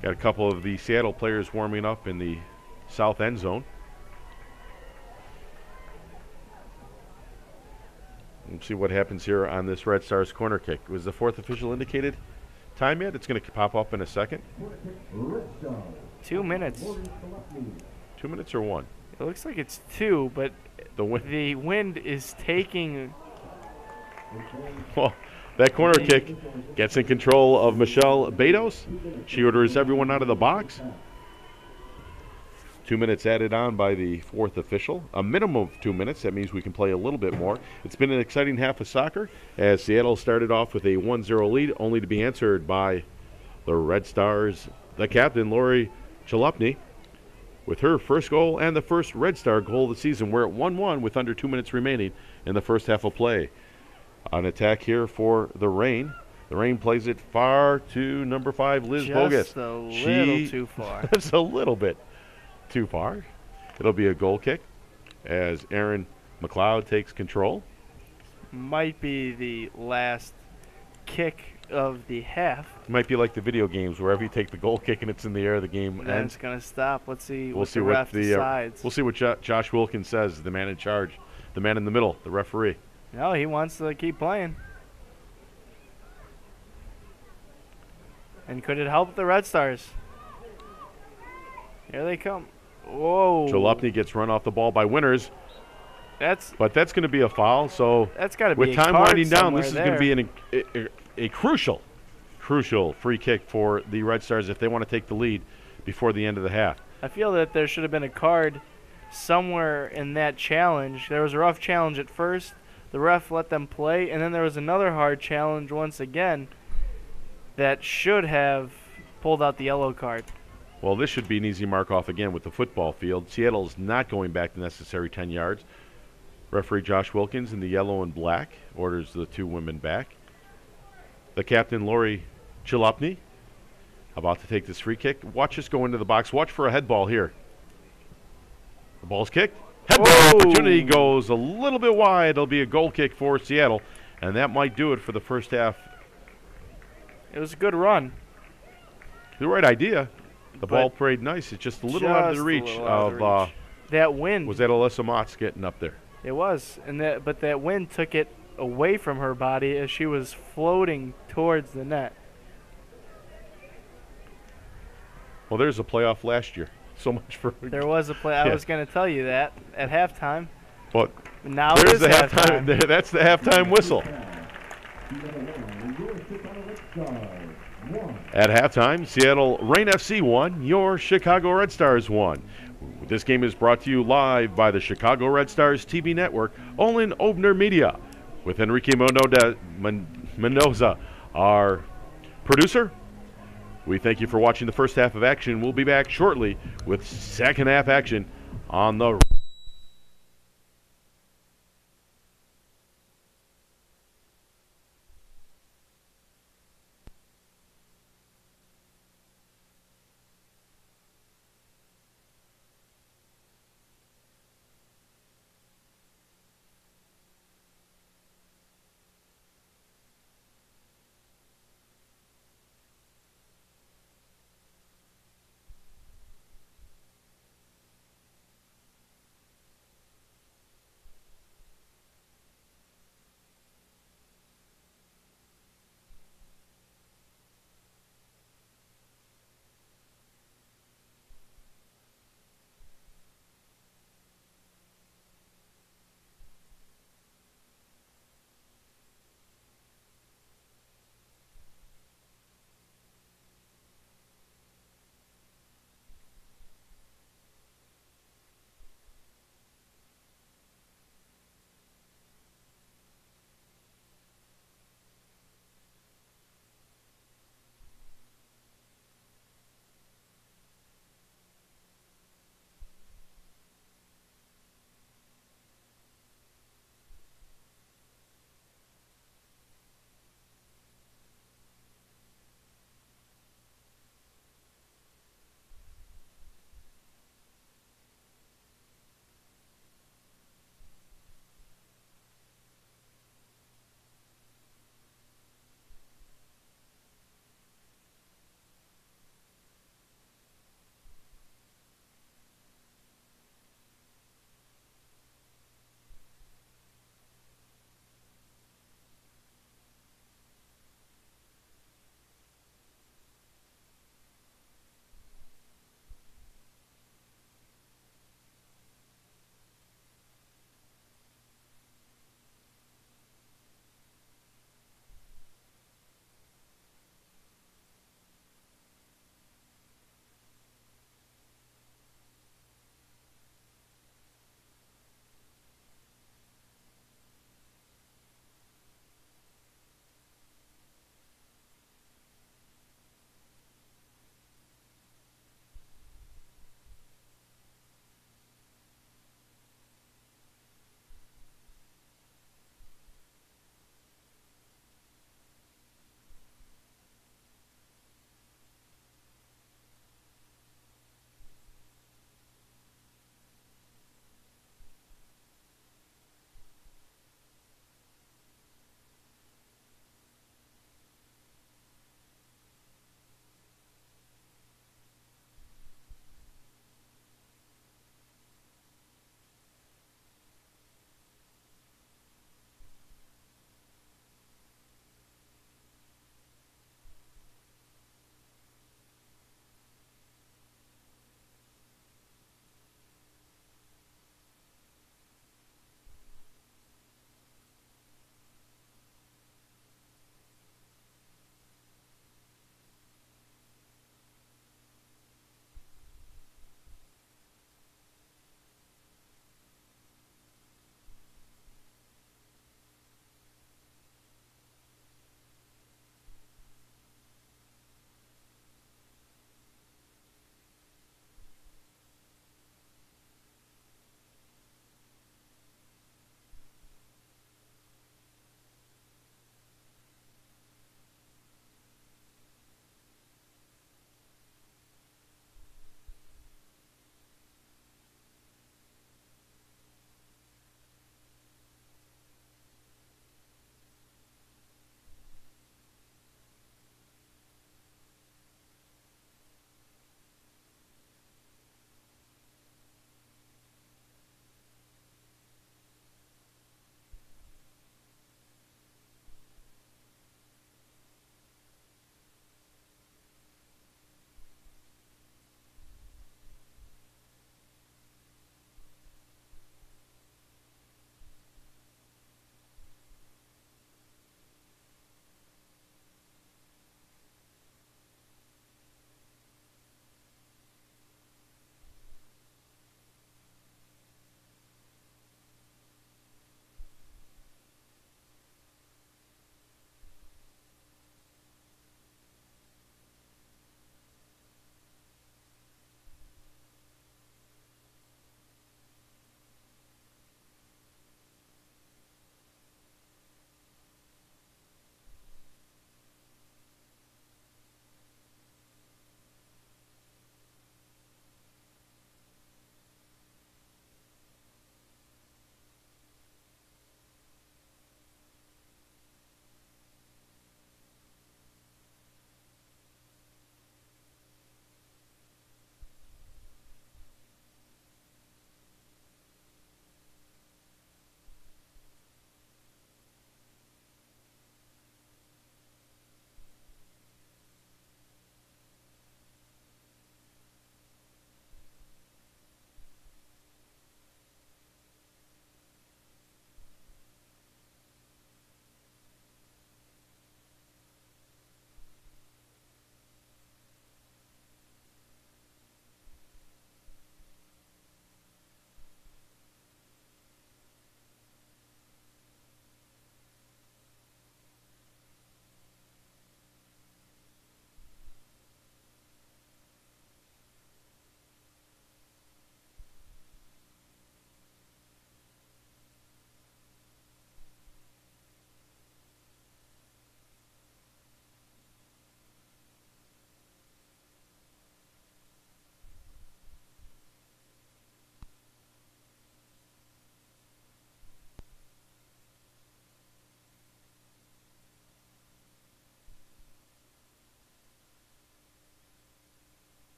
Speaker 1: Got a couple of the Seattle players warming up in the south end zone. We'll see what happens here on this Red Stars corner kick. Was the fourth official indicated time yet? It's going to pop up in a second.
Speaker 2: 2 minutes.
Speaker 1: 2 minutes or one?
Speaker 2: It looks like it's 2, but the wind is taking.
Speaker 1: Well, that corner kick gets in control of Michelle Betos. She orders everyone out of the box. 2 minutes added on by the fourth official. A minimum of 2 minutes. That means we can play a little bit more. It's been an exciting half of soccer as Seattle started off with a 1-0 lead, only to be answered by the Red Stars, the captain, Lori Chalupny, with her first goal and the first Red Star goal of the season. We're at 1-1 with under 2 minutes remaining in the first half of play. An attack here for the Reign. The Reign plays it far to number 5, Liz Bogus.
Speaker 2: Just a little too far.
Speaker 1: It's a little bit too far. It'll be a goal kick as Aaron McLeod takes control.
Speaker 2: Might be the last kick of the half.
Speaker 1: Might be like the video games, wherever you take the goal kick and it's in the air, the game
Speaker 2: Then
Speaker 1: ends.
Speaker 2: it's going to stop. Let's see
Speaker 1: We'll
Speaker 2: what
Speaker 1: see
Speaker 2: the
Speaker 1: what
Speaker 2: ref decides.
Speaker 1: We'll see what Josh Wilkins says, the man in charge, the man in the middle, the referee.
Speaker 2: No, he wants to keep playing. And could it help the Red Stars? Here they come. Whoa.
Speaker 1: Chalupny gets run off the ball by Winters. But that's going to be a foul. So
Speaker 2: that's got to be
Speaker 1: with
Speaker 2: a
Speaker 1: time
Speaker 2: card
Speaker 1: winding down, this is
Speaker 2: there.
Speaker 1: going to be a crucial free kick for the Red Stars if they want to take the lead before the end of the half.
Speaker 2: I feel that there should have been a card somewhere in that challenge. There was a rough challenge at first. The ref let them play, and then there was another hard challenge once again that should have pulled out the yellow card.
Speaker 1: Well, this should be an easy mark-off again with the football field. Seattle's not going back the necessary 10 yards. Referee Josh Wilkins in the yellow and black orders the two women back. The captain, Lori Chalupny, about to take this free kick. Watch us go into the box. Watch for a head ball here. The ball's kicked. Head ball opportunity goes a little bit wide. It'll be a goal kick for Seattle, and that might do it for the first half.
Speaker 2: It was a good run.
Speaker 1: The right idea. The ball played nice. It's just a little out of the reach of
Speaker 2: that wind.
Speaker 1: Was that Alyssa Motts getting up there?
Speaker 2: It was, but that wind took it away from her body as she was floating towards the net.
Speaker 1: Well, there's a playoff last year. So much for
Speaker 2: there was a play. I was going to tell you that at halftime.
Speaker 1: But
Speaker 2: now
Speaker 1: there's
Speaker 2: it is
Speaker 1: the
Speaker 2: halftime.
Speaker 1: That's the halftime whistle. At halftime, Seattle Reign FC won. Your Chicago Red Stars won. This game is brought to you live by the Chicago Red Stars TV network, Olin Obner Media, with Enrique Mendoza, our producer. We thank you for watching the first half of action. We'll be back shortly with second half action on the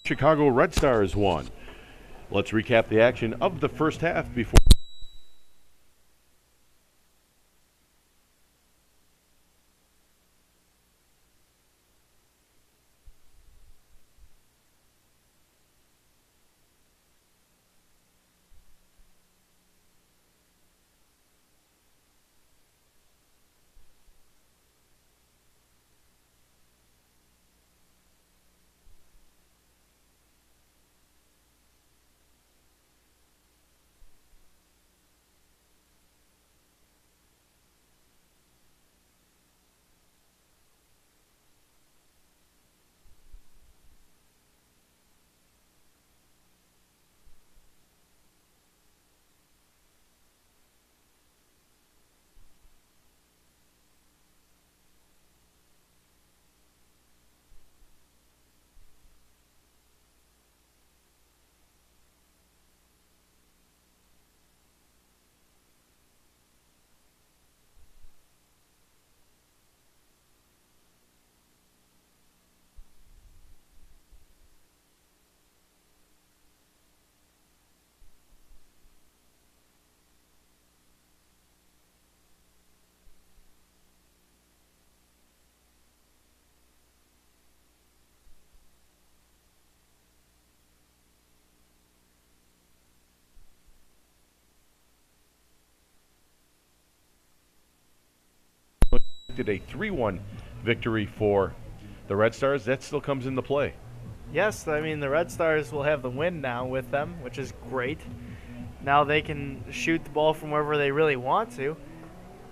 Speaker 1: Chicago Red Stars won. Let's recap the action of the first half before. Did a 3-1 victory for the Red Stars. That still comes into play.
Speaker 2: Yes, I mean, the Red Stars will have the win now with them, which is great. Now they can shoot the ball from wherever they really want to.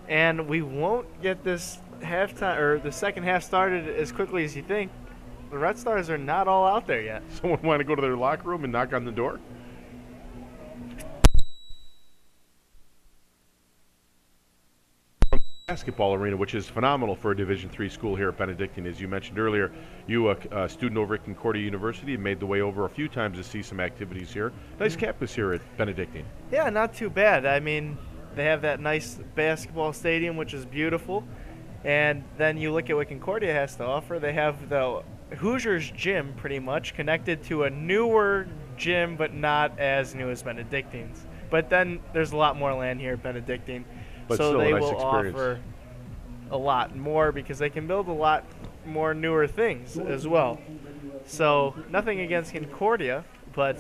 Speaker 2: And we won't get this halftime or the second half started as quickly as you think. The Red Stars are not all out there yet.
Speaker 1: Someone want to go to their locker room and knock on the door? Basketball arena, which is phenomenal for a Division III school here at Benedictine. As you mentioned earlier, you, a student over at Concordia University, made the way over a few times to see some activities here. Nice campus here at Benedictine.
Speaker 2: Yeah, not too bad. I mean, they have that nice basketball stadium, which is beautiful. And then you look at what Concordia has to offer. They have the Hoosiers gym, pretty much, connected to a newer gym, but not as new as Benedictine's. But then there's a lot more land here at Benedictine.
Speaker 1: But
Speaker 2: so
Speaker 1: still
Speaker 2: they
Speaker 1: a nice
Speaker 2: will
Speaker 1: experience.
Speaker 2: offer a lot more because they can build a lot more newer things as well. So nothing against Concordia, but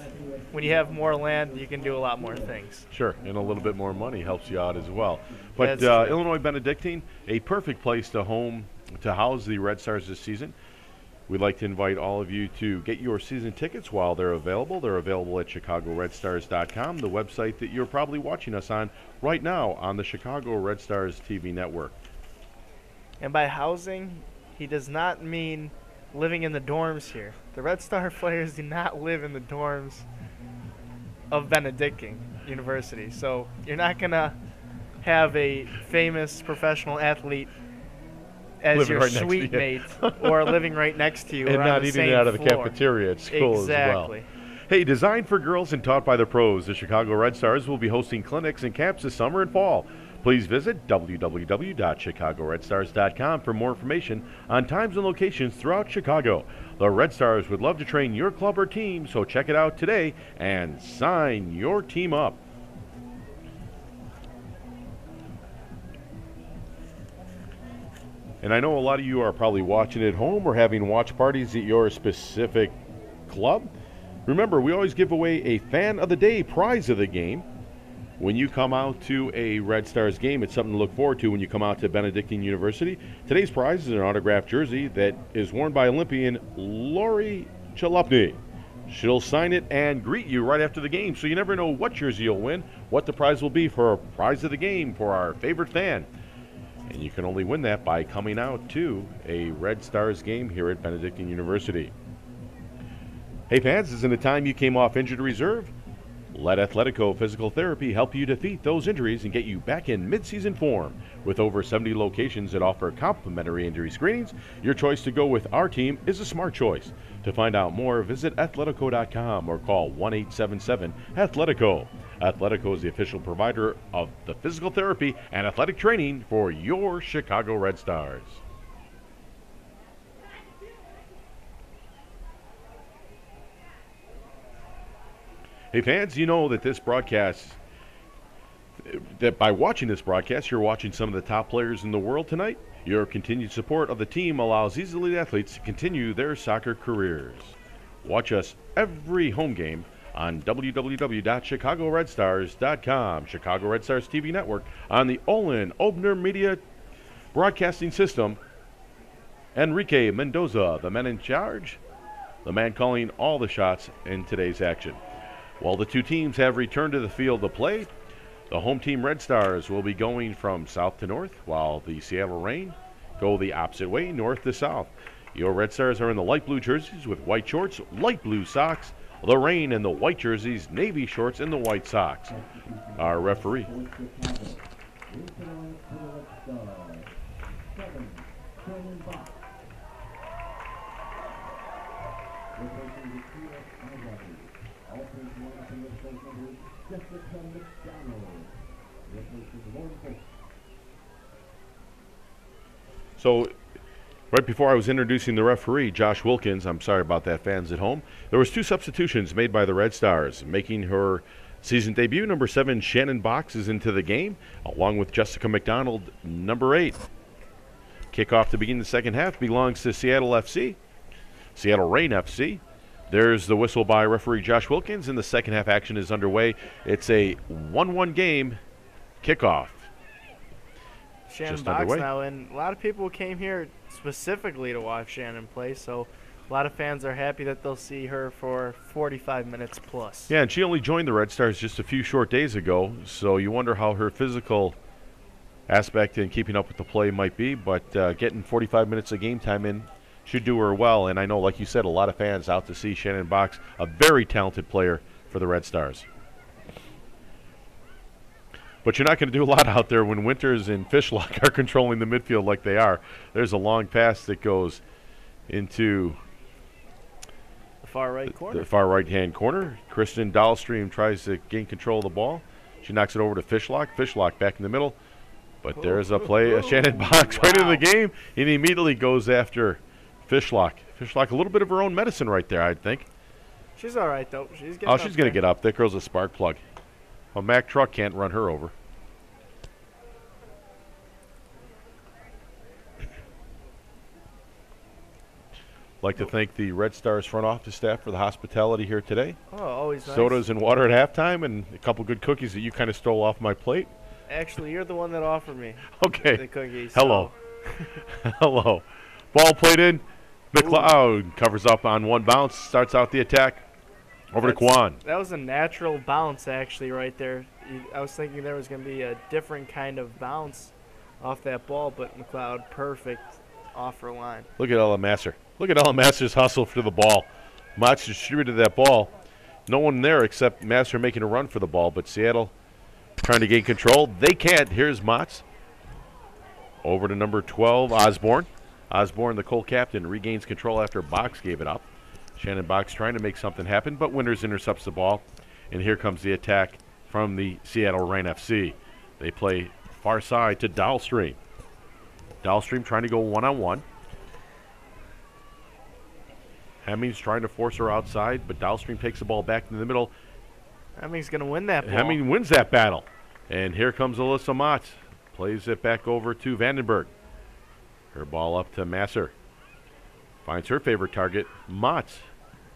Speaker 2: when you have more land, you can do a lot more things.
Speaker 1: Sure, and a little bit more money helps you out as well. But Illinois Benedictine, a perfect place to house the Red Stars this season. We'd like to invite all of you to get your season tickets while they're available. They're available at ChicagoRedStars.com, the website that you're probably watching us on right now on the Chicago Red Stars TV network.
Speaker 2: And by housing, he does not mean living in the dorms here. The Red Star players do not live in the dorms of Benedictine University. So you're not going to have a famous professional athlete as
Speaker 1: living
Speaker 2: your
Speaker 1: right
Speaker 2: suite mate or living right next to you
Speaker 1: and
Speaker 2: or
Speaker 1: not
Speaker 2: on the
Speaker 1: eating
Speaker 2: same
Speaker 1: it out of the
Speaker 2: floor.
Speaker 1: cafeteria at school
Speaker 2: Exactly.
Speaker 1: as well. Hey, designed for girls and taught by the pros, the Chicago Red Stars will be hosting clinics and camps this summer and fall. Please visit www.chicagoredstars.com for more information on times and locations throughout Chicago. The Red Stars would love to train your club or team, so check it out today and sign your team up. And I know a lot of you are probably watching at home or having watch parties at your specific club. Remember, we always give away a Fan of the Day prize of the game. When you come out to a Red Stars game, it's something to look forward to when you come out to Benedictine University. Today's prize is an autographed jersey that is worn by Olympian Lori Chalupny. She'll sign it and greet you right after the game, so you never know what jersey you'll win, what the prize will be for a prize of the game for our favorite fan. And you can only win that by coming out to a Red Stars game here at Benedictine University. Hey fans, isn't it time you came off injured reserve? Let Athletico Physical Therapy help you defeat those injuries and get you back in mid-season form. With over 70 locations that offer complimentary injury screenings, your choice to go with our team is a smart choice. To find out more, visit athletico.com or call 1-877-ATHLETICO. Athletico is the official provider of the physical therapy and athletic training for your Chicago Red Stars. Hey, fans, you know that by watching this broadcast, you're watching some of the top players in the world tonight. Your continued support of the team allows these elite athletes to continue their soccer careers. Watch us every home game on www.chicagoredstars.com, Chicago Red Stars TV network, on the Olin Obner Media Broadcasting System. Enrique Mendoza, the man in charge, the man calling all the shots in today's action. While the two teams have returned to the field to play, the home team Red Stars will be going from south to north, while the Seattle Reign go the opposite way, north to south. Your Red Stars are in the light blue jerseys with white shorts, light blue socks. The Reign in the white jerseys, navy shorts, and the white socks. Our referee. So, right before I was introducing the referee, Josh Wilkins, I'm sorry about that, fans at home, there was 2 substitutions made by the Red Stars. Making her season debut, number 7, Shannon Box, is into the game, along with Jessica McDonald, number 8. Kickoff to begin the second half belongs to Seattle FC, Seattle Reign FC. There's the whistle by referee Josh Wilkins, and the second half action is underway. It's a 1-1 game kickoff.
Speaker 2: Shannon Box now, and a lot of people came here specifically to watch Shannon play, so a lot of fans are happy that they'll see her for 45 minutes plus.
Speaker 1: Yeah, and she only joined the Red Stars just a few short days ago, so you wonder how her physical aspect in keeping up with the play might be, but getting 45 minutes of game time in should do her well, and I know, like you said, a lot of fans out to see Shannon Box, a very talented player for the Red Stars. But you're not going to do a lot out there when Winters and Fishlock are controlling the midfield like they are. There's a long pass that goes into
Speaker 2: the far right corner.
Speaker 1: The far right-hand corner. Kristen Dahlstream tries to gain control of the ball. She knocks it over to Fishlock. Fishlock back in the middle. But there's a play, a Shannon Box right into the game, and he immediately goes after Fishlock. Fishlock, a little bit of her own medicine right there, I'd think.
Speaker 2: She's all right, though. She's going
Speaker 1: to get up. That girl's a spark plug. Well, Mack Truck can't run her over. Like to thank the Red Stars front office staff for the hospitality here today.
Speaker 2: Oh, always nice.
Speaker 1: Sodas and water at halftime, and a couple good cookies that you kind of stole off my plate.
Speaker 2: Actually, you're the one that offered me
Speaker 1: the
Speaker 2: cookies.
Speaker 1: Hello. So. Hello. Ball played in. McLeod covers up on one bounce, starts out the attack. Over to Kwan.
Speaker 2: That was a natural bounce, actually, right there. I was thinking there was going to be a different kind of bounce off that ball, but McLeod, perfect off her line.
Speaker 1: Look at Ella Masser. Look at Ella Masser's hustle for the ball. Motz distributed that ball. No one there except Masser making a run for the ball, but Seattle trying to gain control. They can't. Here's Motz. Over to number 12, Osborne. Osborne, the Colt captain, regains control after Box gave it up. Shannon Box trying to make something happen, but Winters intercepts the ball. And here comes the attack from the Seattle Reign FC. They play far side to Dahlstream. Dahlstream trying to go one-on-one. Hemming's trying to force her outside, but Dahlstream takes the ball back in the middle.
Speaker 2: Hemming's going to win that ball.
Speaker 1: Hemming wins that battle. And here comes Alyssa Motz. Plays it back over to Vandenberg. Her ball up to Masser. Finds her favorite target, Motz.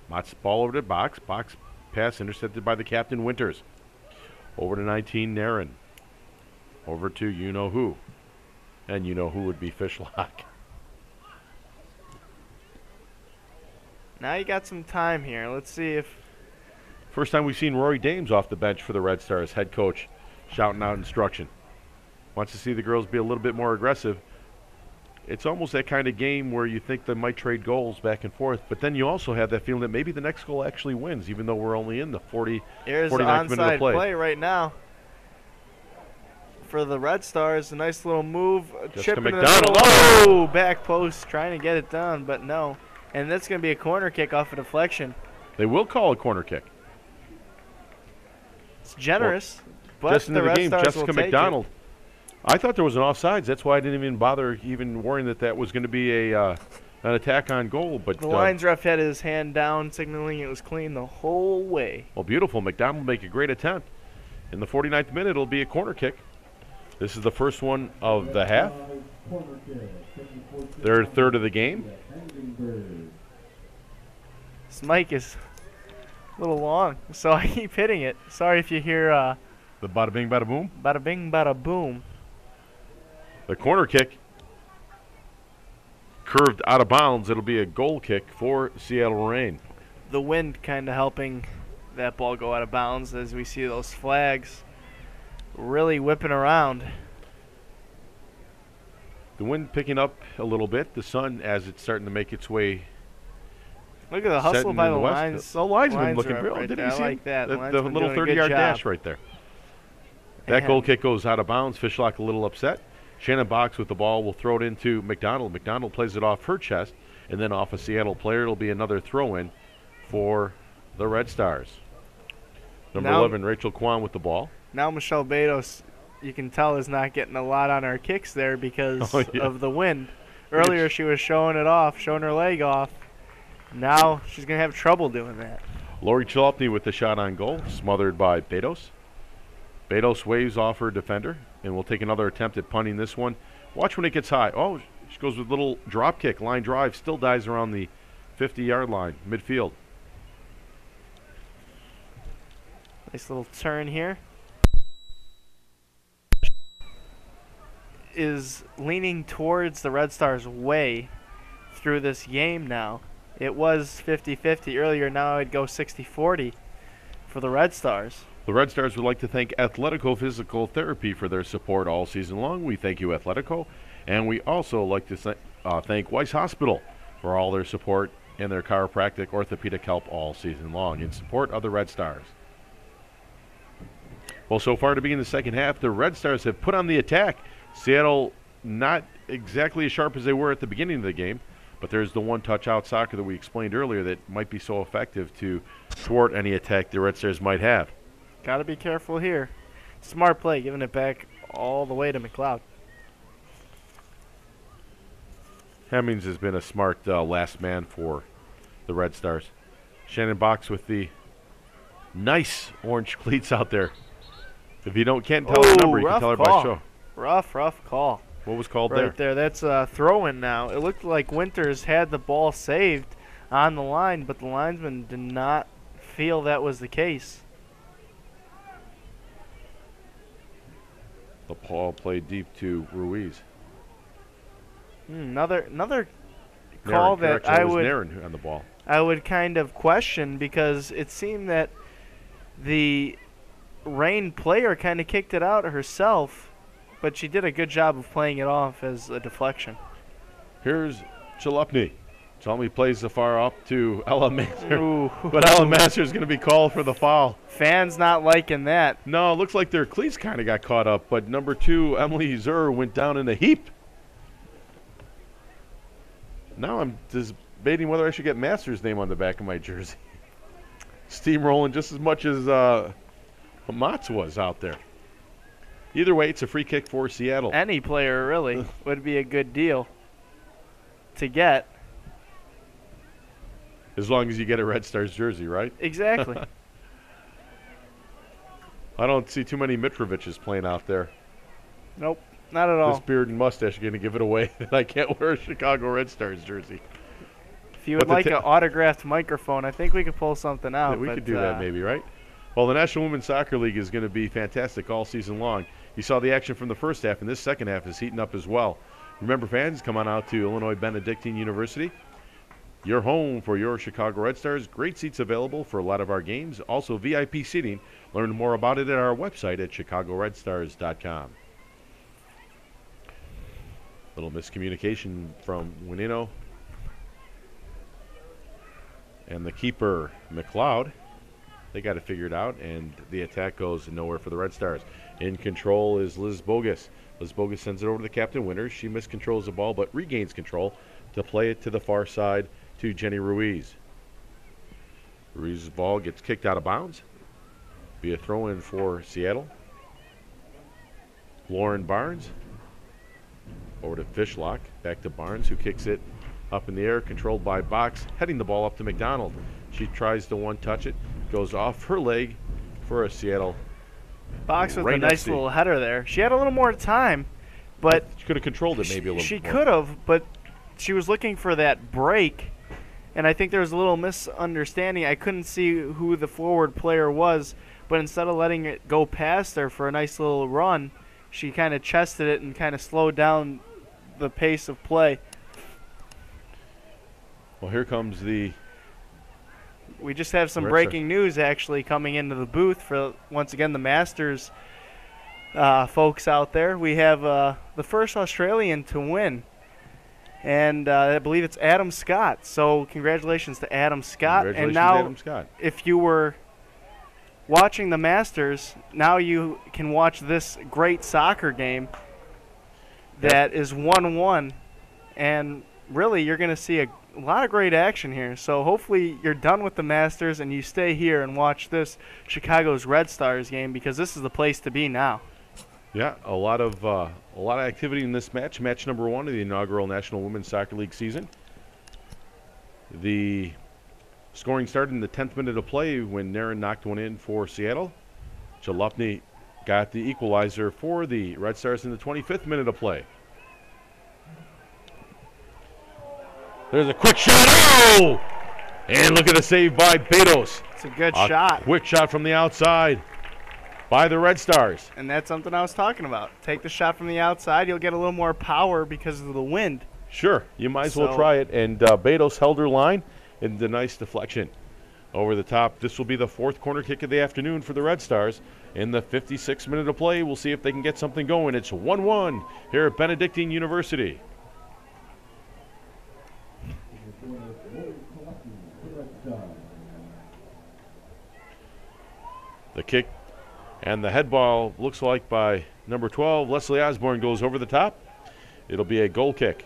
Speaker 1: Motz ball over to Box. Box pass intercepted by the captain, Winters. Over to 19, Naren. Over to you-know-who. And you-know-who would be Fishlock.
Speaker 2: Now you got some time here. Let's see if...
Speaker 1: First time we've seen Rory Dames off the bench for the Red Stars, head coach, shouting out instruction. Wants to see the girls be a little bit more aggressive. It's almost that kind of game where you think they might trade goals back and forth, but then you also have that feeling that maybe the next goal actually wins, even though we're only in the 49th
Speaker 2: Here's
Speaker 1: minute of play.
Speaker 2: Here's the onside play right now for the Red Stars. A nice little move.
Speaker 1: Jessica
Speaker 2: McDonald. Oh, back post, trying to get it done, but no. And that's going to be a corner kick off a deflection.
Speaker 1: They will call a corner kick.
Speaker 2: It's generous, but
Speaker 1: just into
Speaker 2: the Red
Speaker 1: game,
Speaker 2: Stars
Speaker 1: Jessica
Speaker 2: will take
Speaker 1: McDonald.
Speaker 2: it.
Speaker 1: I thought there was an offsides. That's why I didn't even bother worrying that was going to be a an attack on goal, but
Speaker 2: The lines ref had his hand down, signaling it was clean the whole way.
Speaker 1: well, beautiful. McDonald make a great attempt. In the 49th minute, it'll be a corner kick. This is the first one of the half. Their third of the game.
Speaker 2: This mic is a little long, so I keep hitting it. Sorry if you hear
Speaker 1: The bada bing, bada boom.
Speaker 2: bada bing, bada boom.
Speaker 1: The corner kick curved out of bounds. It'll be a goal kick for Seattle Reign.
Speaker 2: The wind kind of helping that ball go out of bounds as we see those flags really whipping around.
Speaker 1: The wind picking up a little bit. The sun, as it's starting to make its way.
Speaker 2: Look at the hustle
Speaker 1: setting
Speaker 2: by
Speaker 1: in
Speaker 2: the
Speaker 1: west.
Speaker 2: lines.
Speaker 1: The linesman
Speaker 2: Lines
Speaker 1: looking
Speaker 2: are up
Speaker 1: real.
Speaker 2: right
Speaker 1: Didn't
Speaker 2: there.
Speaker 1: you
Speaker 2: I
Speaker 1: see
Speaker 2: like that.
Speaker 1: the
Speaker 2: Linesman
Speaker 1: little
Speaker 2: doing a good
Speaker 1: 30-yard dash
Speaker 2: job.
Speaker 1: right there? That goal kick goes out of bounds. Fishlock a little upset. Shannon Box with the ball will throw it into McDonald. McDonald plays it off her chest and then off a Seattle player. It'll be another throw-in for the Red Stars. Number 11, Rachel Kwan with the ball.
Speaker 2: Now Michelle Betos, you can tell, is not getting a lot on her kicks there because of the wind. Earlier she was showing it off, showing her leg off. Now she's going to have trouble doing that.
Speaker 1: Lori Chalopny with the shot on goal, smothered by Betos. Betos waves off her defender, and will take another attempt at punting this one. Watch when it gets high. Oh, she goes with a little drop kick, line drive, still dies around the 50-yard line, midfield.
Speaker 2: Nice little turn here. Is leaning towards the Red Stars' way through this game now. It was 50-50 earlier. Now I'd go 60-40 for the Red Stars.
Speaker 1: The Red Stars would like to thank Athletico Physical Therapy for their support all season long. We thank you, Athletico. And we also like to thank Weiss Hospital for all their support and their chiropractic orthopedic help all season long in support of the Red Stars. Well, so far to begin the second half, the Red Stars have put on the attack. Seattle not exactly as sharp as they were at the beginning of the game, but there's the one-touch out soccer that we explained earlier that might be so effective to thwart any attack the Red Stars might have.
Speaker 2: Got to be careful here. Smart play, giving it back all the way to McLeod.
Speaker 1: Hemmings has been a smart last man for the Red Stars. Shannon Box with the nice orange cleats out there. If you can't tell the number, you can tell her by show.
Speaker 2: Rough call.
Speaker 1: What was called
Speaker 2: right there? That's a throw-in now. It looked like Winters had the ball saved on the line, but the linesman did not feel that was the case.
Speaker 1: The ball played deep to Ruiz.
Speaker 2: Another call that I would
Speaker 1: on the ball.
Speaker 2: I would kind of question because it seemed that the Reign player kind of kicked it out herself, but she did a good job of playing it off as a deflection.
Speaker 1: Here's Chalupny. Chalupny plays the far up to Ella Master, but Ella Master is going to be called for the foul.
Speaker 2: Fans not liking that.
Speaker 1: No, it looks like their cleats kind of got caught up, but number 2, Emily Zur, went down in a heap. Now I'm debating whether I should get Master's name on the back of my jersey. Steamrolling just as much as Mats was out there. Either way, it's a free kick for Seattle.
Speaker 2: Any player really would be a good deal to get.
Speaker 1: As long as you get a Red Stars jersey, right?
Speaker 2: Exactly.
Speaker 1: I don't see too many Mitroviches playing out there.
Speaker 2: Nope, not at all.
Speaker 1: This beard and mustache are going to give it away that I can't wear a Chicago Red Stars jersey.
Speaker 2: If you would like an autographed microphone, I think we could pull something out.
Speaker 1: Yeah, we could do that maybe, right? Well, the National Women's Soccer League is going to be fantastic all season long. You saw the action from the first half, and this second half is heating up as well. Remember, fans, come on out to Illinois Benedictine University. Your home for your Chicago Red Stars. Great seats available for a lot of our games. Also VIP seating. Learn more about it at our website at chicagoredstars.com. Little miscommunication from Winino. And the keeper, McLeod. They got it figured out, and the attack goes nowhere for the Red Stars. In control is Liz Bogus. Liz Bogus sends it over to the captain Winters. She miscontrols the ball, but regains control to play it to the far side to Jenny Ruiz. Ruiz's ball gets kicked out of bounds. Be a throw-in for Seattle. Lauren Barnes over to Fishlock. Back to Barnes, who kicks it Up in the air, controlled by Box, heading the ball up to McDonald. She tries to one-touch it, goes off her leg for a Seattle.
Speaker 2: Box with a
Speaker 1: Rain
Speaker 2: nice
Speaker 1: FC.
Speaker 2: little header there. She had a little more time, but
Speaker 1: She could have controlled it maybe a little
Speaker 2: she
Speaker 1: more.
Speaker 2: could have, but she was looking for that break, and I think there was a little misunderstanding. I couldn't see who the forward player was, but instead of letting it go past her for a nice little run, she kind of chested it and kind of slowed down the pace of play.
Speaker 1: Well, here comes the
Speaker 2: We just have some
Speaker 1: Red
Speaker 2: breaking news actually coming into the booth for, once again, the Masters folks out there. We have the first Australian to win, and I believe it's Adam Scott. So congratulations to Adam Scott.
Speaker 1: Congratulations,
Speaker 2: And now,
Speaker 1: Adam Scott.
Speaker 2: if you were watching the Masters, now you can watch this great soccer game that is 1-1, and really you're going to see a lot of great action here. So hopefully you're done with the Masters and you stay here and watch this Chicago's Red Stars game, because this is the place to be now.
Speaker 1: Yeah, a lot of activity in this match. Match number 1 of the inaugural National Women's Soccer League season. The scoring started in the 10th minute of play when Naren knocked one in for Seattle. Chalupny got the equalizer for the Red Stars in the 25th minute of play. There's a quick shot. Oh! And look at the save by Betos.
Speaker 2: It's a good shot.
Speaker 1: Quick shot from the outside by the Red Stars.
Speaker 2: And that's something I was talking about. Take the shot from the outside. You'll get a little more power because of the wind.
Speaker 1: Sure, you might as well
Speaker 2: So-
Speaker 1: try it. And Betos held her line and the nice deflection over the top. This will be the 4th corner kick of the afternoon for the Red Stars. In the 56th minute of play, we'll see if they can get something going. It's 1-1 here at Benedictine University. The kick and the head ball looks like by number 12, Leslie Osborne, goes over the top. It'll be a goal kick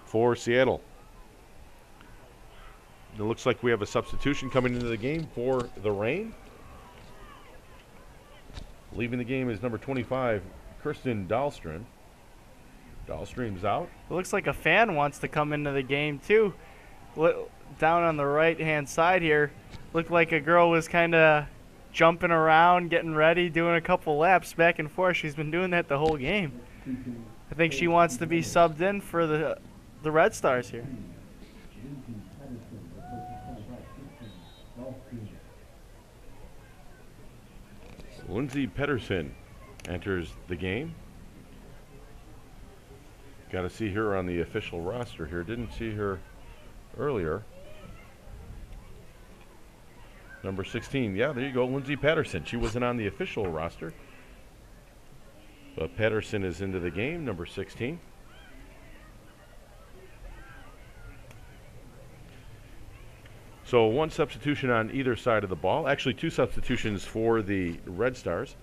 Speaker 1: for Seattle. It looks like we have a substitution coming into the game for the Rain. Leaving the game is number 25, Kirsten Dahlström. Dahlström's out.
Speaker 2: It looks like a fan wants to come into the game too. Down on the right-hand side here, looked like a girl was kind of jumping around, getting ready, doing a couple laps back and forth. She's been doing that the whole game. I think she wants to be subbed in for the Red Stars here.
Speaker 1: Lindsay Pedersen enters the game. Got to see her on the official roster here. Didn't see her earlier. Number 16. Yeah, there you go, Lindsay Patterson. She wasn't on the official roster, but Patterson is into the game, number 16. So 1 substitution on either side of the ball. Actually, 2 substitutions for the Red Stars.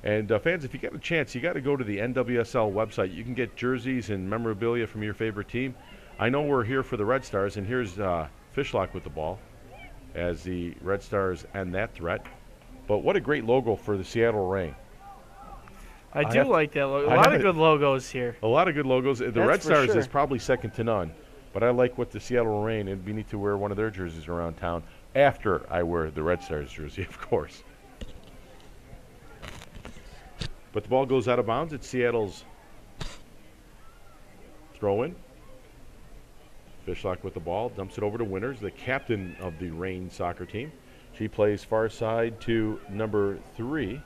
Speaker 1: And fans, if you get a chance, you got to go to the NWSL website. You can get jerseys and memorabilia from your favorite team. I know we're here for the Red Stars, and here's Fishlock with the ball as the Red Stars end that threat. But what a great logo for the Seattle Reign.
Speaker 2: I do like that logo. A lot of good logos here.
Speaker 1: A lot of good logos. The Red
Speaker 2: for
Speaker 1: Stars
Speaker 2: sure.
Speaker 1: is probably second to none. But I like what the Seattle Reign, it'd be neat to wear one of their jerseys around town after I wear the Red Stars jersey, of course. But the ball goes out of bounds. It's Seattle's throw-in. Fishlock with the ball, dumps it over to Winters, the captain of the Reign soccer team. She plays far side to number 3,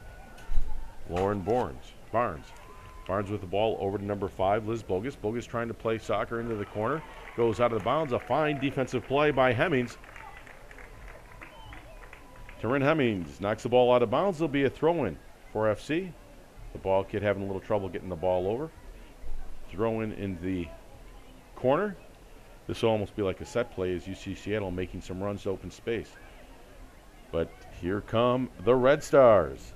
Speaker 1: Lauren Barnes. Barnes with the ball over to number 5, Liz Bogus. Bogus trying to play soccer into the corner. Goes out of the bounds. A fine defensive play by Hemmings. Taryn Hemmings knocks the ball out of bounds. There'll be a throw-in for FC. The ball kid having a little trouble getting the ball over. Throw-in in the corner. This will almost be like a set play as you see Seattle making some runs to open space. But here come the Red Stars.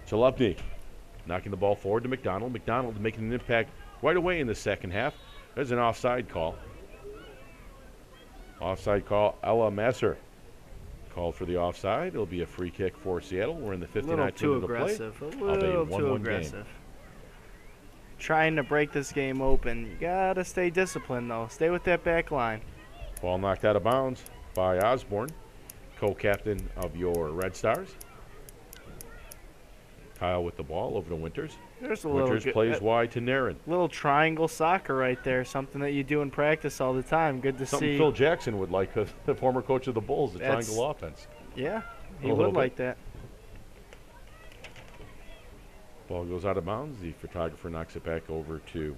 Speaker 1: Chalupny knocking the ball forward to McDonald. McDonald making an impact right away in the second half. There's an offside call. Offside call, Ella Masser called for the offside. It'll be a free kick for Seattle. We're in the 59th minute of play.
Speaker 2: A little too aggressive. trying to break this game open. You got to stay disciplined, though. Stay with that back line.
Speaker 1: Ball knocked out of bounds by Osborne, co-captain of your Red Stars. Kyle with the ball over to Winters.
Speaker 2: There's a
Speaker 1: Winters plays wide to Naren.
Speaker 2: Little triangle soccer right there, something that you do in practice all the time. Good to
Speaker 1: Something
Speaker 2: see.
Speaker 1: Phil Jackson would like, the former coach of the Bulls, the triangle offense.
Speaker 2: Yeah, he would like that.
Speaker 1: Ball goes out of bounds. The photographer knocks it back over to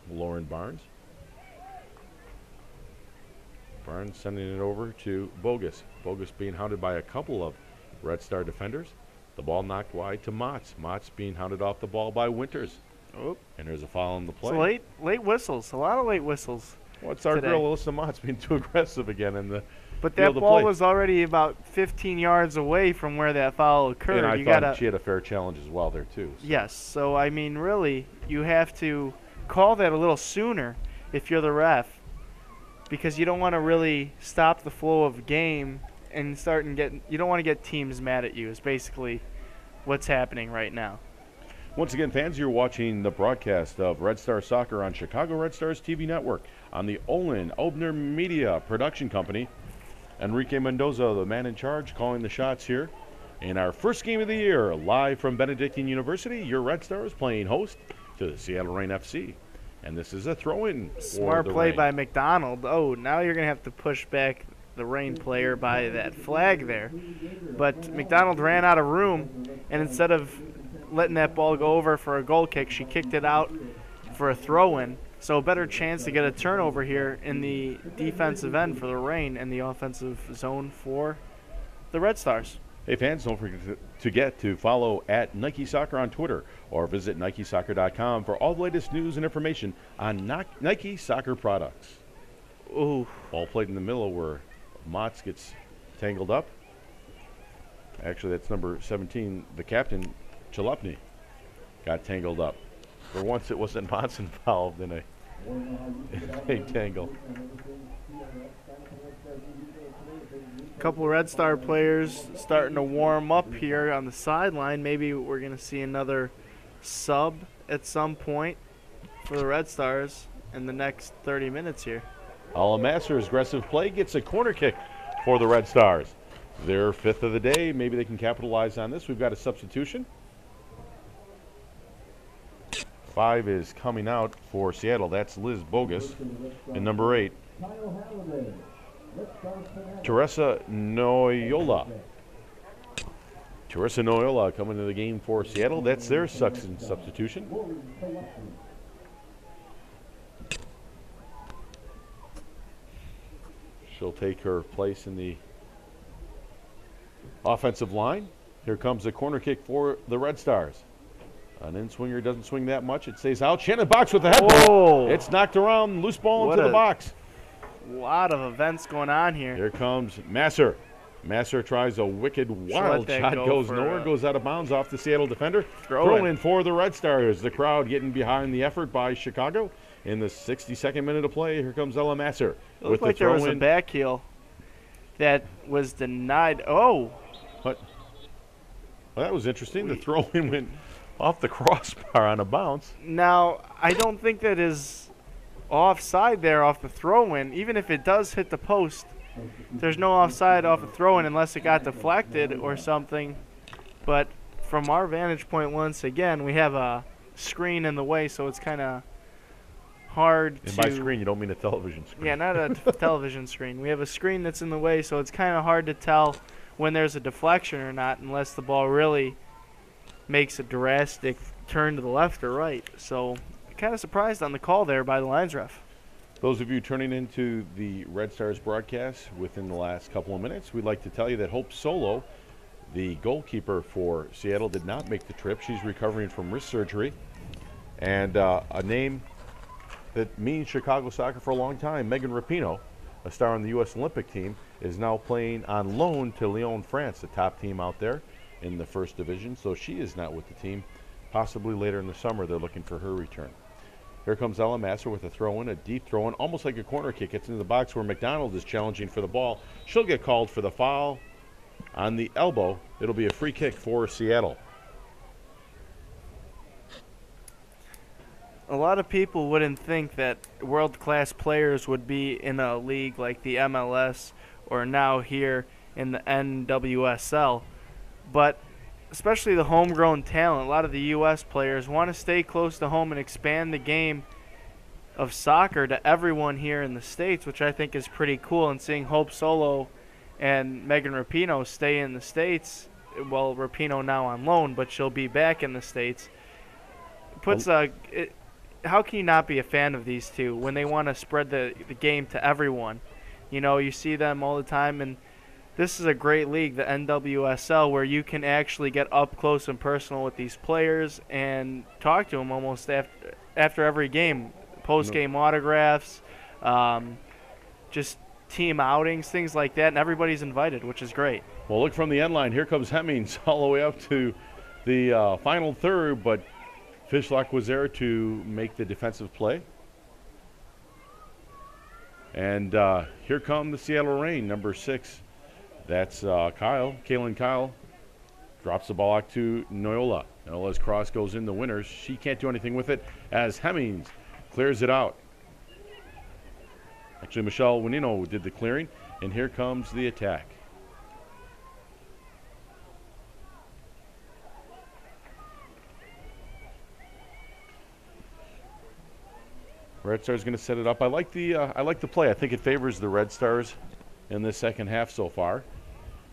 Speaker 1: Lauren Barnes. Barnes sending it over to Bogus. Bogus being hounded by a couple of Red Star defenders. The ball knocked wide to Motts. Motts being hounded off the ball by Winters.
Speaker 2: Oh.
Speaker 1: And there's a foul on the play.
Speaker 2: So late whistles. A lot of late whistles.
Speaker 1: What's our girl, Alyssa Motts, being too aggressive again in the
Speaker 2: But that ball was already about 15 yards away from where that foul occurred.
Speaker 1: And I thought she had a fair challenge as well there, too. So.
Speaker 2: Yes. So, I mean, really, you have to call that a little sooner if you're the ref, because you don't want to really stop the flow of game and you don't want to get teams mad at you is basically what's happening right now.
Speaker 1: Once again, fans, you're watching the broadcast of Red Star Soccer on Chicago Red Stars TV Network on the Olin Obner Media Production Company. Enrique Mendoza, the man in charge, calling the shots here. In our first game of the year, live from Benedictine University, your Red Stars playing host to the Seattle Reign FC. And this is a throw-in.
Speaker 2: Smart play by McDonald. Oh, now you're going to have to push back the Reign player by that flag there. But McDonald ran out of room, and instead of letting that ball go over for a goal kick, she kicked it out for a throw-in. So a better chance to get a turnover here in the defensive end for the Reign and the offensive zone for the Red Stars.
Speaker 1: Hey fans, don't forget to follow at Nike Soccer on Twitter or visit NikeSoccer.com for all the latest news and information on Nike Soccer products.
Speaker 2: Ooh.
Speaker 1: Ball played in the middle where Motts gets tangled up. Actually, that's number 17, the captain, Chalupny, got tangled up. For once, it wasn't Motts involved in a tangle.
Speaker 2: A couple Red Star players starting to warm up here on the sideline. Maybe we're going to see another sub at some point for the Red Stars in the next 30 minutes here.
Speaker 1: Alamasser's aggressive play gets a corner kick for the Red Stars. Their fifth of the day. Maybe they can capitalize on this. We've got a substitution. 5 is coming out for Seattle. That's Liz Bogus. And number 8, Teresa Noyola. Teresa Noyola coming to the game for Seattle. That's their substitution. She'll take her place in the offensive line. Here comes a corner kick for the Red Stars. An in-swinger doesn't swing that much. It stays out. Shannon Box with the head ball. It's knocked around. Loose ball into the box.
Speaker 2: A lot of events going on here.
Speaker 1: Here comes Masser. Masser tries a wicked wild shot. Goes nowhere. Goes out of bounds off the Seattle defender. Throw in for the Red Stars. The crowd getting behind the effort by Chicago. In the 62nd minute of play, here comes Ella Masser.
Speaker 2: It looked like there was a back heel that was denied. Oh.
Speaker 1: What? Well, that was interesting. The throw-in went off the crossbar on a bounce.
Speaker 2: Now, I don't think that is offside there off the throw-in. Even if it does hit the post, there's no offside off the throw-in unless it got deflected or something. But from our vantage point, once again, we have a screen in the way, so it's kind of hard
Speaker 1: and
Speaker 2: to...
Speaker 1: by screen, you don't mean a television screen.
Speaker 2: Yeah, not a television screen. We have a screen that's in the way, so it's kind of hard to tell when there's a deflection or not unless the ball really makes a drastic turn to the left or right. So kind of surprised on the call there by the lines ref.
Speaker 1: Those of you turning into the Red Stars broadcast within the last couple of minutes, we'd like to tell you that Hope Solo, the goalkeeper for Seattle, did not make the trip. She's recovering from wrist surgery. And a name that means Chicago soccer for a long time, Megan Rapinoe, a star on the U.S. Olympic team, is now playing on loan to Lyon, France, the top team out there in the first division. So she is not with the team. Possibly later in the summer, they're looking for her return. Here comes Ella Masser with a throw-in, a deep throw-in, almost like a corner kick. It's into the box where McDonald is challenging for the ball. She'll get called for the foul on the elbow. It'll be a free kick for Seattle.
Speaker 2: A lot of people wouldn't think that world-class players would be in a league like the MLS or now here in the NWSL, but especially the homegrown talent, a lot of the U.S. players want to stay close to home and expand the game of soccer to everyone here in the States, which I think is pretty cool. And seeing Hope Solo and Megan Rapinoe stay in the States, well, Rapinoe now on loan, but she'll be back in the States, puts how can you not be a fan of these two when they want to spread the game to everyone? You know, you see them all the time, and this is a great league, the NWSL, where you can actually get up close and personal with these players and talk to them almost after every game. Post-game autographs, just team outings, things like that, and everybody's invited, which is great.
Speaker 1: Well, look from the end line. Here comes Hemmings all the way up to the final third, but Fishlock was there to make the defensive play. And here come the Seattle Reign, number 6. That's Kaylin Kyle. Drops the ball out to Noyola. Noyola's cross goes in the winners. She can't do anything with it as Hemmings clears it out. Actually, Michelle Winino did the clearing, and here comes the attack. Red Stars going to set it up. I like the play. I think it favors the Red Stars in the second half so far.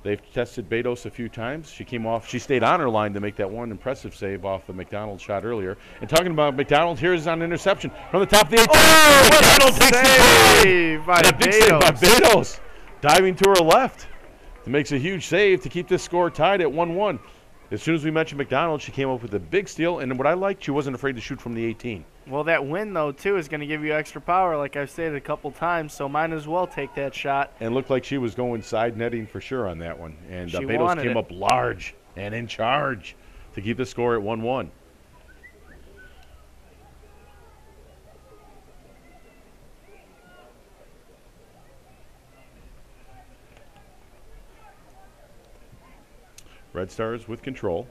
Speaker 1: They've tested Betos a few times. She came off. She stayed on her line to make that one impressive save off the McDonald shot earlier. And talking about McDonald, here's an interception from the top of the 8.
Speaker 2: Oh,
Speaker 1: McDonald takes
Speaker 2: save by
Speaker 1: big save by Betos, diving to her left. It makes a huge save to keep this score tied at 1-1. As soon as we mentioned McDonald, she came up with a big steal, and what I liked, she wasn't afraid to shoot from the 18.
Speaker 2: Well, that win, though, too, is going to give you extra power, like I've stated a couple times, so might as well take that shot.
Speaker 1: And looked like she was going side netting for sure on that one. And
Speaker 2: She
Speaker 1: Betos
Speaker 2: wanted
Speaker 1: came
Speaker 2: it.
Speaker 1: up large and in charge to keep the score at 1-1. Red Stars with control.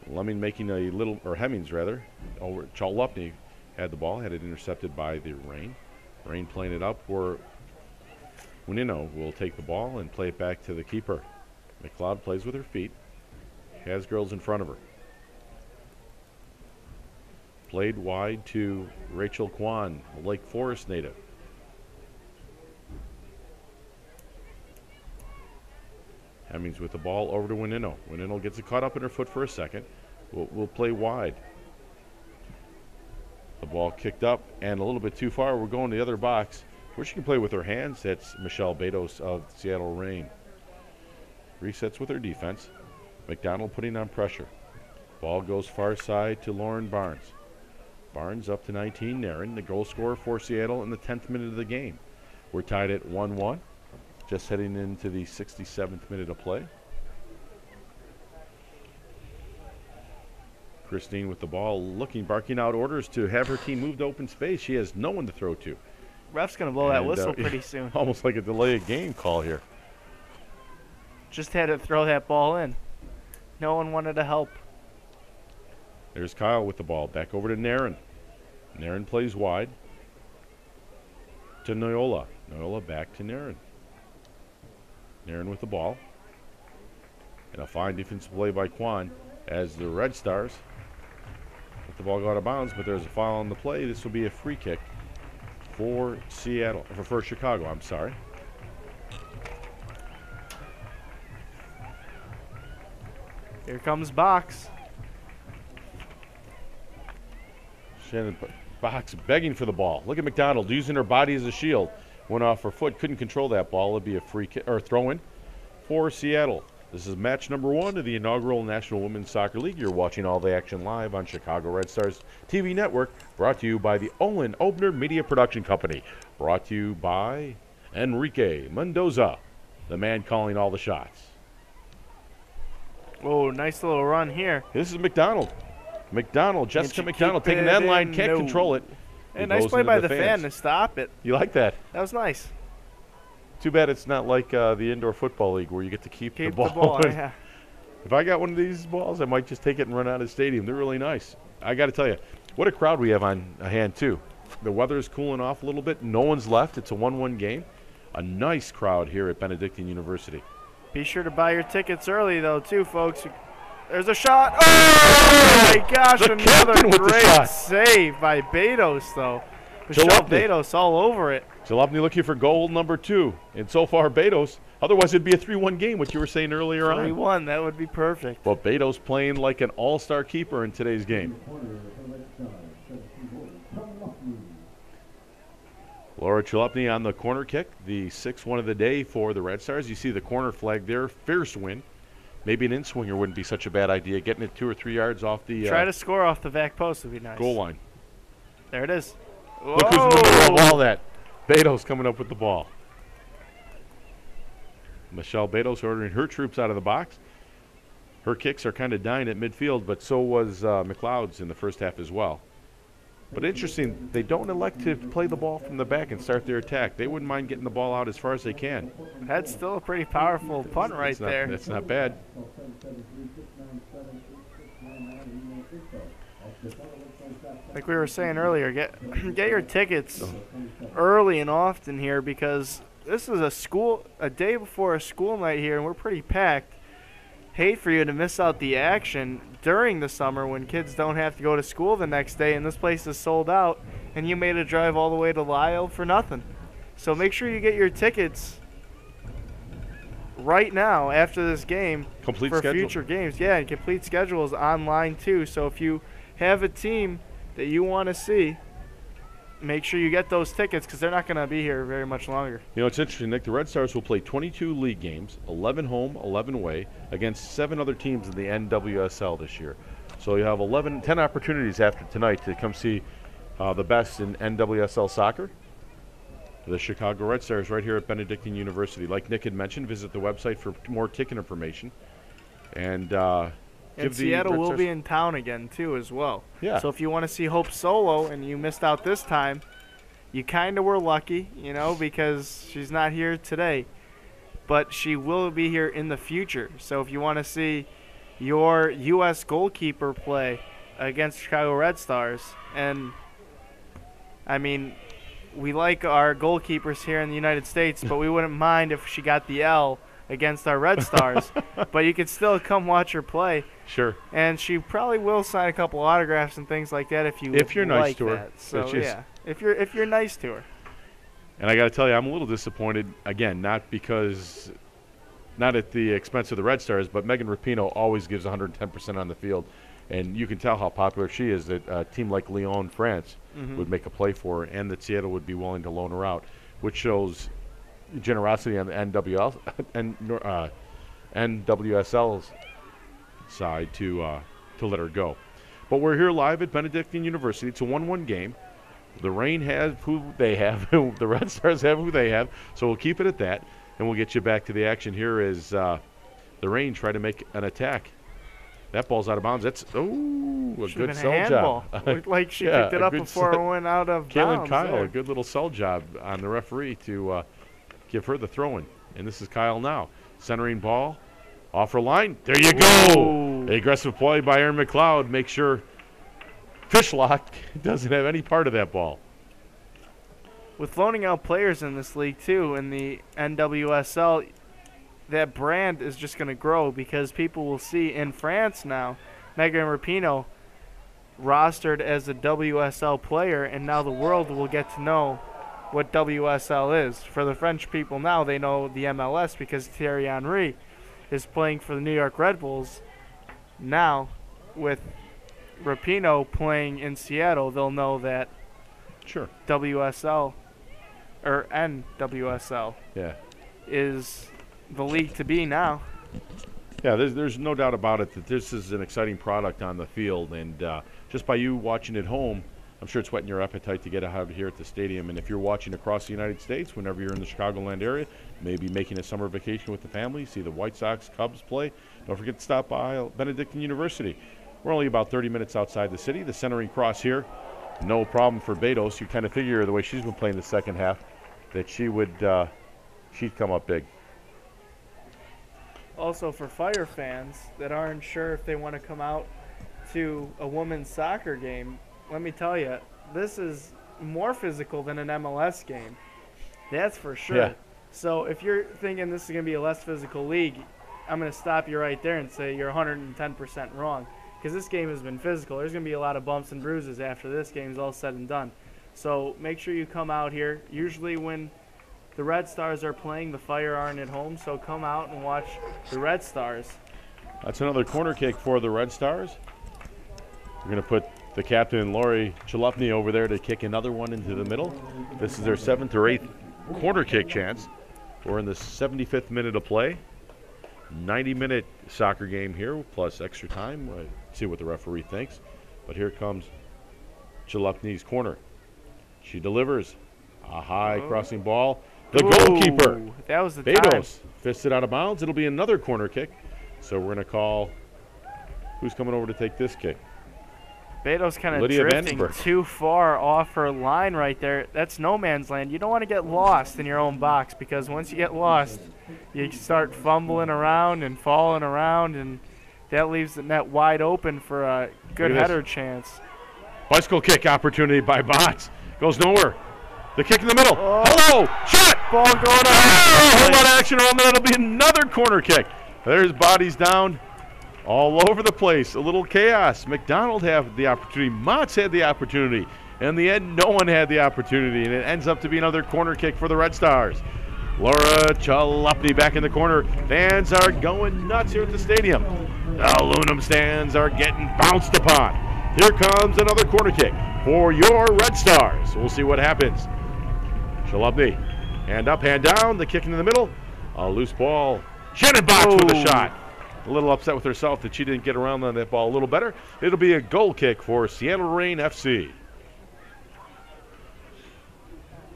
Speaker 1: Lemming making a little, or Hemmings rather, over Chalupny had the ball, had it intercepted by the Reign. Reign playing it up where Winino will take the ball and play it back to the keeper. McLeod plays with her feet, has girls in front of her. Played wide to Rachel Kwan, a Lake Forest native. Hemmings with the ball over to Winino. Winino gets it caught up in her foot for a second. We'll play wide. The ball kicked up and a little bit too far. We're going to the other box where she can play with her hands. That's Michelle Betos of Seattle Reign. Resets with her defense. McDonald putting on pressure. Ball goes far side to Lauren Barnes. Barnes up to 19. Naren, the goal scorer for Seattle in the 10th minute of the game. We're tied at 1-1. Just heading into the 67th minute of play. Christine with the ball, barking out orders to have her team move to open space. She has no one to throw to.
Speaker 2: Ref's going to blow that whistle pretty soon.
Speaker 1: Almost like a delay of game call here.
Speaker 2: Just had to throw that ball in. No one wanted to help.
Speaker 1: There's Kyle with the ball. Back over to Naren. Naren plays wide to Noyola. Noyola back to Naren. Naren with the ball. And a fine defensive play by Kwan as the Red Stars let the ball go out of bounds, but there's a foul on the play. This will be a free kick for Seattle, for Chicago, I'm sorry.
Speaker 2: Here comes Box.
Speaker 1: Shannon Box begging for the ball. Look at McDonald using her body as a shield. Went off her foot, couldn't control that ball. It'd be a free kick or throw-in for Seattle. This is match number 1 of the inaugural National Women's Soccer League. You're watching all the action live on Chicago Red Stars TV Network, brought to you by the Olin Obner Media Production Company. Brought to you by Enrique Mendoza, the man calling all the shots.
Speaker 2: Oh, nice little run here.
Speaker 1: This is McDonald. Jessica McDonald taking that line, can't control it.
Speaker 2: Hey, nice play by the fan to stop it.
Speaker 1: You like that?
Speaker 2: That was nice.
Speaker 1: Too bad it's not like the indoor football league where you get to keep the ball.
Speaker 2: Yeah.
Speaker 1: If I got one of these balls, I might just take it and run out of the stadium. They're really nice. I got to tell you, what a crowd we have on hand, too. The weather is cooling off a little bit. No one's left. It's a 1-1 game. A nice crowd here at Benedictine University.
Speaker 2: Be sure to buy your tickets early, though, too, folks. There's a shot. Oh, my gosh, another great save by Betos, though. Michelle Betos all over it.
Speaker 1: Jalopny looking for goal number 2. And so far, Betos. Otherwise, it'd be a 3-1 game, what you were saying earlier on.
Speaker 2: 3-1, that would be perfect.
Speaker 1: But Betos playing like an all-star keeper in today's game. Laura Jalopny on the corner kick, the 6th one of the day for the Red Stars. You see the corner flag there, fierce win. Maybe an in-swinger wouldn't be such a bad idea, getting it 2 or 3 yards off the
Speaker 2: try to score off the back post would be nice.
Speaker 1: Goal line.
Speaker 2: There it is. Whoa.
Speaker 1: Look who's in the middle of all that. Betos coming up with the ball. Michelle Betos ordering her troops out of the box. Her kicks are kind of dying at midfield, but so was McLeod's in the first half as well. But interesting, they don't elect to play the ball from the back and start their attack. They wouldn't mind getting the ball out as far as they can.
Speaker 2: That's still a pretty powerful punt right there.
Speaker 1: That's not bad.
Speaker 2: Like we were saying earlier, get your tickets early and often here, because this is a day before a school night here, and we're pretty packed. Hate for you to miss out the action during the summer when kids don't have to go to school the next day and this place is sold out and you made a drive all the way to Lyle for nothing. So make sure you get your tickets right now after this game for future games. Yeah, and complete schedule is online too. So if you have a team that you want to see, make sure you get those tickets because they're not going to be here very much longer.
Speaker 1: You know, it's interesting, Nick. The Red Stars will play 22 league games, 11 home, 11 away, against 7 other teams in the NWSL this year. So you have 10 opportunities after tonight to come see the best in NWSL soccer. The Chicago Red Stars right here at Benedictine University. Like Nick had mentioned, visit the website for more ticket information. And
Speaker 2: Seattle will be in town again, too, as well.
Speaker 1: Yeah.
Speaker 2: So if you want to see Hope Solo and you missed out this time, you kind of were lucky, you know, because she's not here today. But she will be here in the future. So if you want to see your U.S. goalkeeper play against Chicago Red Stars, and, I mean, we like our goalkeepers here in the United States, but we wouldn't mind if she got the L against our Red Stars. But you can still come watch her play.
Speaker 1: Sure.
Speaker 2: And she probably will sign a couple autographs and things like that if you're
Speaker 1: nice to her.
Speaker 2: That. So yeah, if you're nice to her.
Speaker 1: And I got to tell you, I'm a little disappointed again, not at the expense of the Red Stars, but Megan Rapinoe always gives 110% on the field, and you can tell how popular she is. That a team like Lyon, France, would make a play for her, and that Seattle would be willing to loan her out, which shows generosity on the NWSL's side to let her go. But we're here live at Benedictine University. It's a 1-1 game. The Rain has who they have. The Red Stars have who they have. So we'll keep it at that, and we'll get you back to the action here as the Rain try to make an attack. That ball's out of bounds. That's a good sell job.
Speaker 2: Looked like she picked it up before it went out of bounds.
Speaker 1: Kaylin Kyle, a good little sell job on the referee to give her the throw-in. And this is Kyle now. Centering ball. Off her line. There you go. The aggressive play by Erin McLeod. Make sure Fishlock doesn't have any part of that ball.
Speaker 2: With loaning out players in this league, too, in the NWSL, that brand is just going to grow because people will see in France now Megan Rapinoe rostered as a WSL player, and now the world will get to know what WSL is. For the French people now, they know the MLS because Thierry Henry is playing for the New York Red Bulls. Now, with Rapinoe playing in Seattle, they'll know that WSL or NWSL is the league to be now.
Speaker 1: Yeah, there's no doubt about it that this is an exciting product on the field, and just by you watching at home, I'm sure it's whetting your appetite to get out here at the stadium. And if you're watching across the United States, whenever you're in the Chicagoland area, maybe making a summer vacation with the family, see the White Sox, Cubs play, don't forget to stop by Benedictine University. We're only about 30 minutes outside the city. The centering cross here, no problem for Betos. You kind of figure the way she's been playing the second half that she'd come up big.
Speaker 2: Also, for Fire fans that aren't sure if they want to come out to a women's soccer game, let me tell you, this is more physical than an MLS game. That's for sure.
Speaker 1: Yeah.
Speaker 2: So if you're thinking this is going to be a less physical league, I'm going to stop you right there and say you're 110% wrong, because this game has been physical. There's going to be a lot of bumps and bruises after this game's all said and done. So make sure you come out here. Usually when the Red Stars are playing, the Fire aren't at home, so come out and watch the Red Stars.
Speaker 1: That's another corner kick for the Red Stars. We're going to put the captain, Lori Chalupny, over there to kick another one into the middle. This is their 7th or 8th corner kick chance. We're in the 75th minute of play. 90-minute soccer game here, plus extra time. See what the referee thinks. But here comes Chalupny's corner. She delivers a high crossing ball. The goalkeeper,
Speaker 2: that was the
Speaker 1: Betos, fists it out of bounds. It'll be another corner kick. So we're going to call, who's coming over to take this kick?
Speaker 2: Beto's kind of
Speaker 1: Lydia
Speaker 2: drifting
Speaker 1: Vandenberg.
Speaker 2: too far off her line right there. That's no man's land. You don't want to get lost in your own box, because once you get lost, you start fumbling around and falling around, and that leaves the net wide open for a good header chance.
Speaker 1: Bicycle kick opportunity by Bots. Goes nowhere. The kick in the middle. Hello! Shot!
Speaker 2: Ball going on.
Speaker 1: A whole lot of action around that. It'll be another corner kick. There's bodies down all over the place. A little chaos. McDonald had the opportunity. Motts had the opportunity. In the end, no one had the opportunity, and it ends up to be another corner kick for the Red Stars. Laura Chalupny back in the corner. Fans are going nuts here at the stadium. The aluminum stands are getting bounced upon. Here comes another corner kick for your Red Stars. We'll see what happens. Chalupny, hand up, hand down. The kick in the middle. A loose ball. Shannon Box with a shot. A little upset with herself that she didn't get around on that ball a little better. It'll be a goal kick for Seattle Reign FC.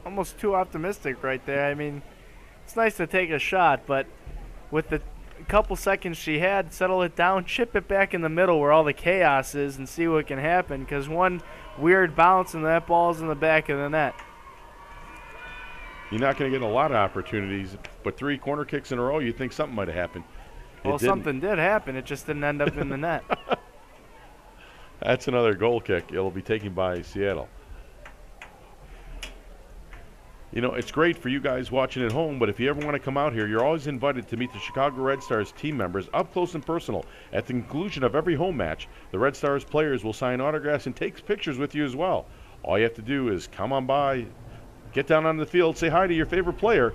Speaker 2: Almost too optimistic right there. I mean, it's nice to take a shot, but with the couple seconds she had, settle it down, chip it back in the middle where all the chaos is, and see what can happen, because one weird bounce and that ball's in the back of the net.
Speaker 1: You're not going to get a lot of opportunities, but 3 corner kicks in a row, you'd think something might have happened.
Speaker 2: Well, something did happen. It just didn't end up in the net.
Speaker 1: That's another goal kick. It'll be taken by Seattle. You know, it's great for you guys watching at home, but if you ever want to come out here, you're always invited to meet the Chicago Red Stars team members up close and personal. At the conclusion of every home match, the Red Stars players will sign autographs and take pictures with you as well. All you have to do is come on by, get down on the field, say hi to your favorite player,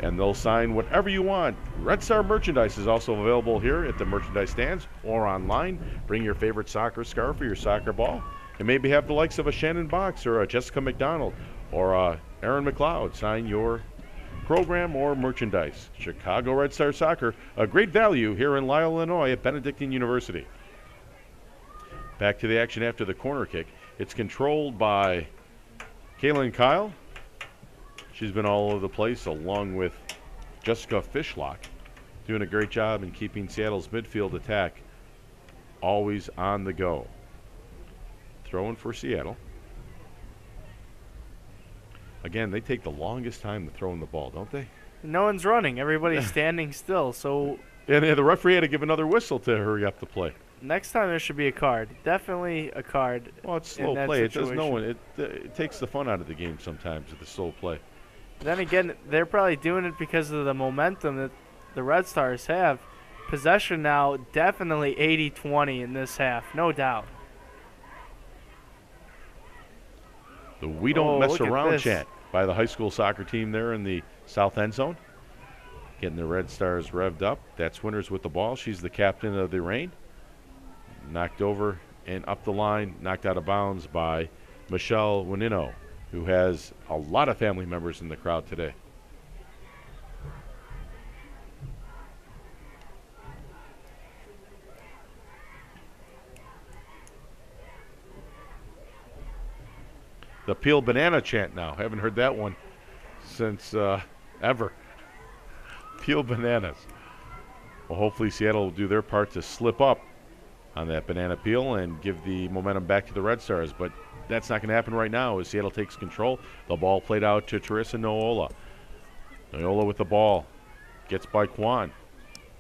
Speaker 1: and they'll sign whatever you want. Red Star merchandise is also available here at the merchandise stands or online. Bring your favorite soccer scarf or your soccer ball, and maybe have the likes of a Shannon Box or a Jessica McDonald or a Aaron McLeod sign your program or merchandise. Chicago Red Star Soccer, a great value here in Lisle, Illinois at Benedictine University. Back to the action after the corner kick. It's controlled by Kaylin Kyle. She's been all over the place along with Jessica Fishlock, doing a great job in keeping Seattle's midfield attack always on the go. Throwing for Seattle. Again, they take the longest time to throw in the ball, don't they?
Speaker 2: No one's running. Everybody's standing still. So
Speaker 1: And the referee had to give another whistle to hurry up the play.
Speaker 2: next time there should be a card. Definitely a card.
Speaker 1: Well, it's slow play. It does no one. It takes the fun out of the game sometimes with the slow play.
Speaker 2: Then again, they're probably doing it because of the momentum that the Red Stars have. Possession now definitely 80-20 in this half, no doubt.
Speaker 1: The "we don't mess
Speaker 2: look at
Speaker 1: around"
Speaker 2: this.
Speaker 1: chant by the high school soccer team there in the south end zone. Getting the Red Stars revved up. That's Winters with the ball. She's the captain of the Reign. Knocked over and up the line, knocked out of bounds by Michelle Winino, who has a lot of family members in the crowd today. The Peel Banana chant now. Haven't heard that one since ever. Peel bananas. Well, hopefully Seattle will do their part to slip up on that banana peel and give the momentum back to the Red Stars. But that's not going to happen right now as Seattle takes control. The ball played out to Teresa Noola. Noola with the ball. Gets by Kwan.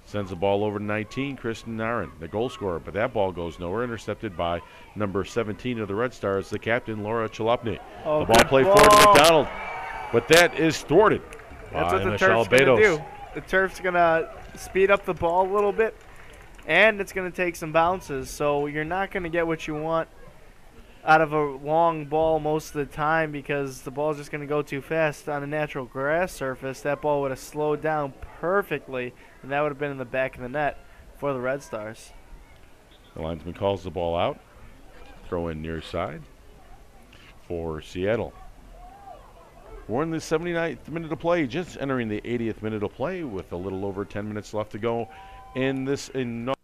Speaker 1: Sends the ball over to 19, Kristen Narin, the goal scorer. But that ball goes nowhere, intercepted by number 17 of the Red Stars, the captain, Laura Chalopny.
Speaker 2: Oh,
Speaker 1: the ball played forward to McDonald. But that is thwarted
Speaker 2: That's
Speaker 1: by
Speaker 2: what the
Speaker 1: Michelle
Speaker 2: turf's going to
Speaker 1: Bedos.
Speaker 2: do. The turf's going to speed up the ball a little bit, and it's going to take some bounces. So you're not going to get what you want out of a long ball most of the time because the ball's just going to go too fast. On a natural grass surface, that ball would have slowed down perfectly, and that would have been in the back of the net for the Red Stars.
Speaker 1: The linesman calls the ball out. Throw in near side for Seattle. We're in the 79th minute of play, just entering the 80th minute of play with a little over 10 minutes left to go in this inaugural